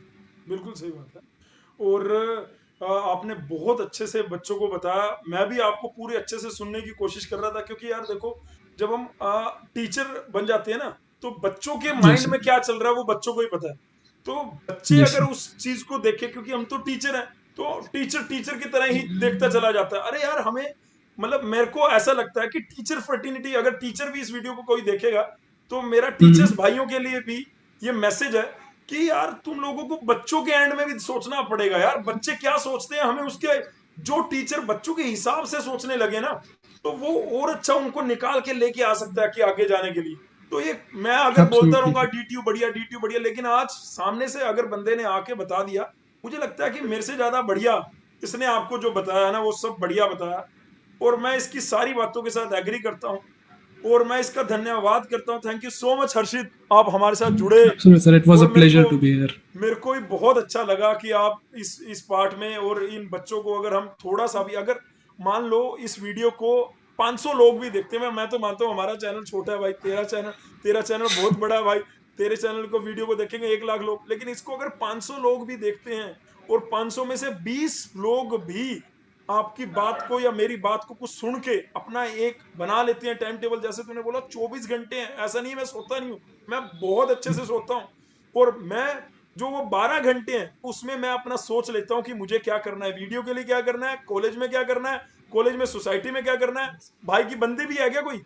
बिल्कुल सही बात है। और आपने बहुत अच्छे से बच्चों को बताया। मैं भी आपको पूरे अच्छे से सुनने की कोशिश कर रहा था, क्योंकि यार देखो, जब हम टीचर बन जाते हैं ना, तो बच्चों के यस माइंड सर। में क्या चल रहा है वो बच्चों को ही पता है। तो बच्चे यस अगर सर। उस चीज को देखें, क्योंकि हम तो टीचर हैं, तो टीचर टीचर की तरह ही देखता चला जाता है। अरे यार, हमें मतलब मेरे को ऐसा लगता है कि टीचर फर्टिनिटी, अगर टीचर भी इस वीडियो को कोई देखेगा, तो मेरा टीचर्स भाइयों के लिए भी ये मैसेज है कि यार तुम लोगों को बच्चों के एंड में भी सोचना पड़ेगा। यार बच्चे क्या सोचते हैं, हमें उसके, जो टीचर बच्चों के हिसाब से सोचने लगे ना, तो वो और अच्छा उनको निकाल के लेके आ सकता है कि आगे जाने के लिए। तो ये मैं अगर बोलता एब्सोल्युटली रहूंगा सर। डीटीयू बढ़िया, डीटीयू बढ़िया, लेकिन आज सामने से अगर बंदे ने आके बता दिया, मुझे लगता है कि मेरे से ज्यादा बढ़िया इसने आपको जो बताया ना वो सब बढ़िया बताया। और मैं इसकी सारी बातों के साथ एग्री करता हूँ, और मैं इसका धन्यवाद करता हूँ। Thank you so much Harshit, आप हमारे साथ जुड़े। एब्सोल्युटली सर, इट वाज और a pleasure to be here. मेरे को भी बहुत अच्छा लगा कि आप इस पार्ट में, और इन बच्चों को अगर हम थोड़ा सा भी, अगर मान लो इस वीडियो को 500 लोग भी देखते हैं, मैं तो मानता हूँ हमारा चैनल छोटा है भाई, तेरा चैनल बहुत बड़ा है भाई। तेरे चैनल को वीडियो को देखेंगे 1 लाख लोग, लेकिन इसको अगर 500 लोग भी देखते हैं, और 500 में से 20 लोग भी आपकी बात को या मेरी बात को कुछ सुन के अपना एक बना लेते हैं टाइम टेबल, जैसे तूने बोला 24 घंटे हैं, ऐसा नहीं है मैं सोता नहीं हूँ, मैं बहुत अच्छे से सोता हूँ। और मैं जो वो 12 घंटे हैं उसमें मैं अपना सोच लेता हूँ कि मुझे क्या करना है, वीडियो के लिए क्या करना है, कॉलेज में क्या करना है, कॉलेज में सोसाइटी में क्या करना है। भाई की बंदी भी है क्या कोई?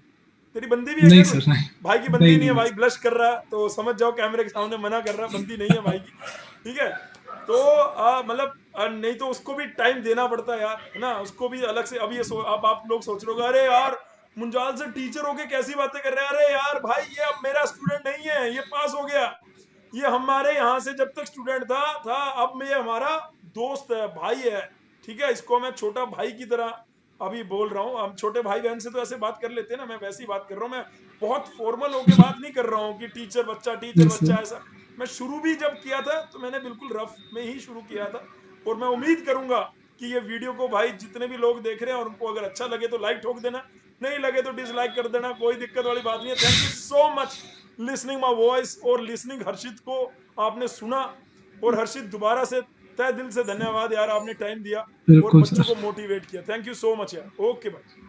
तेरी बंदी भी है क्या नहीं कोई? सर, नहीं। भाई की बंदी नहीं नहीं है, नहीं भाई नहीं ब्लश कर रहा है, तो समझ जाओ कैमरे के सामने मना कर रहा है, बंदी नहीं है भाई की। ठीक है। तो मतलब नहीं तो उसको भी टाइम देना पड़ता है यार, है ना, उसको भी अलग से। अब ये अब आप लोग सोच रहे हो, अरे यार मुंजाल से टीचर होके कैसी बातें कर रहे हैं। अरे यार भाई, ये अब मेरा स्टूडेंट नहीं है, ये पास हो गया। ये हमारे यहाँ से जब तक स्टूडेंट था, अब ये हमारा दोस्त है, भाई है। ठीक है, इसको मैं छोटा भाई की तरह अभी बोल रहा हूँ। हम छोटे भाई बहन से तो ऐसे बात कर लेते हैं ना, मैं वैसी बात कर रहा हूँ। मैं बहुत फॉर्मल होके बात नहीं कर रहा हूँ कि टीचर यस बच्चा सर। ऐसा। मैं शुरू भी जब किया था तो मैंने बिल्कुल रफ में ही शुरू किया था। और मैं उम्मीद करूंगा कि ये वीडियो को भाई जितने भी लोग देख रहे हैं, और उनको अगर अच्छा लगे तो लाइक ठोक देना, नहीं लगे तो डिसलाइक कर देना, कोई दिक्कत वाली बात नहीं है। Thank you so much listening my voice, और लिसनिंग हर्षित को आपने सुना। और हर्षित, दोबारा से तहे दिल से धन्यवाद यार, आपने टाइम दिया और बिल्कुल बच्चों सर। को मोटिवेट किया। थैंक यू सो मच यार। ओके भाई।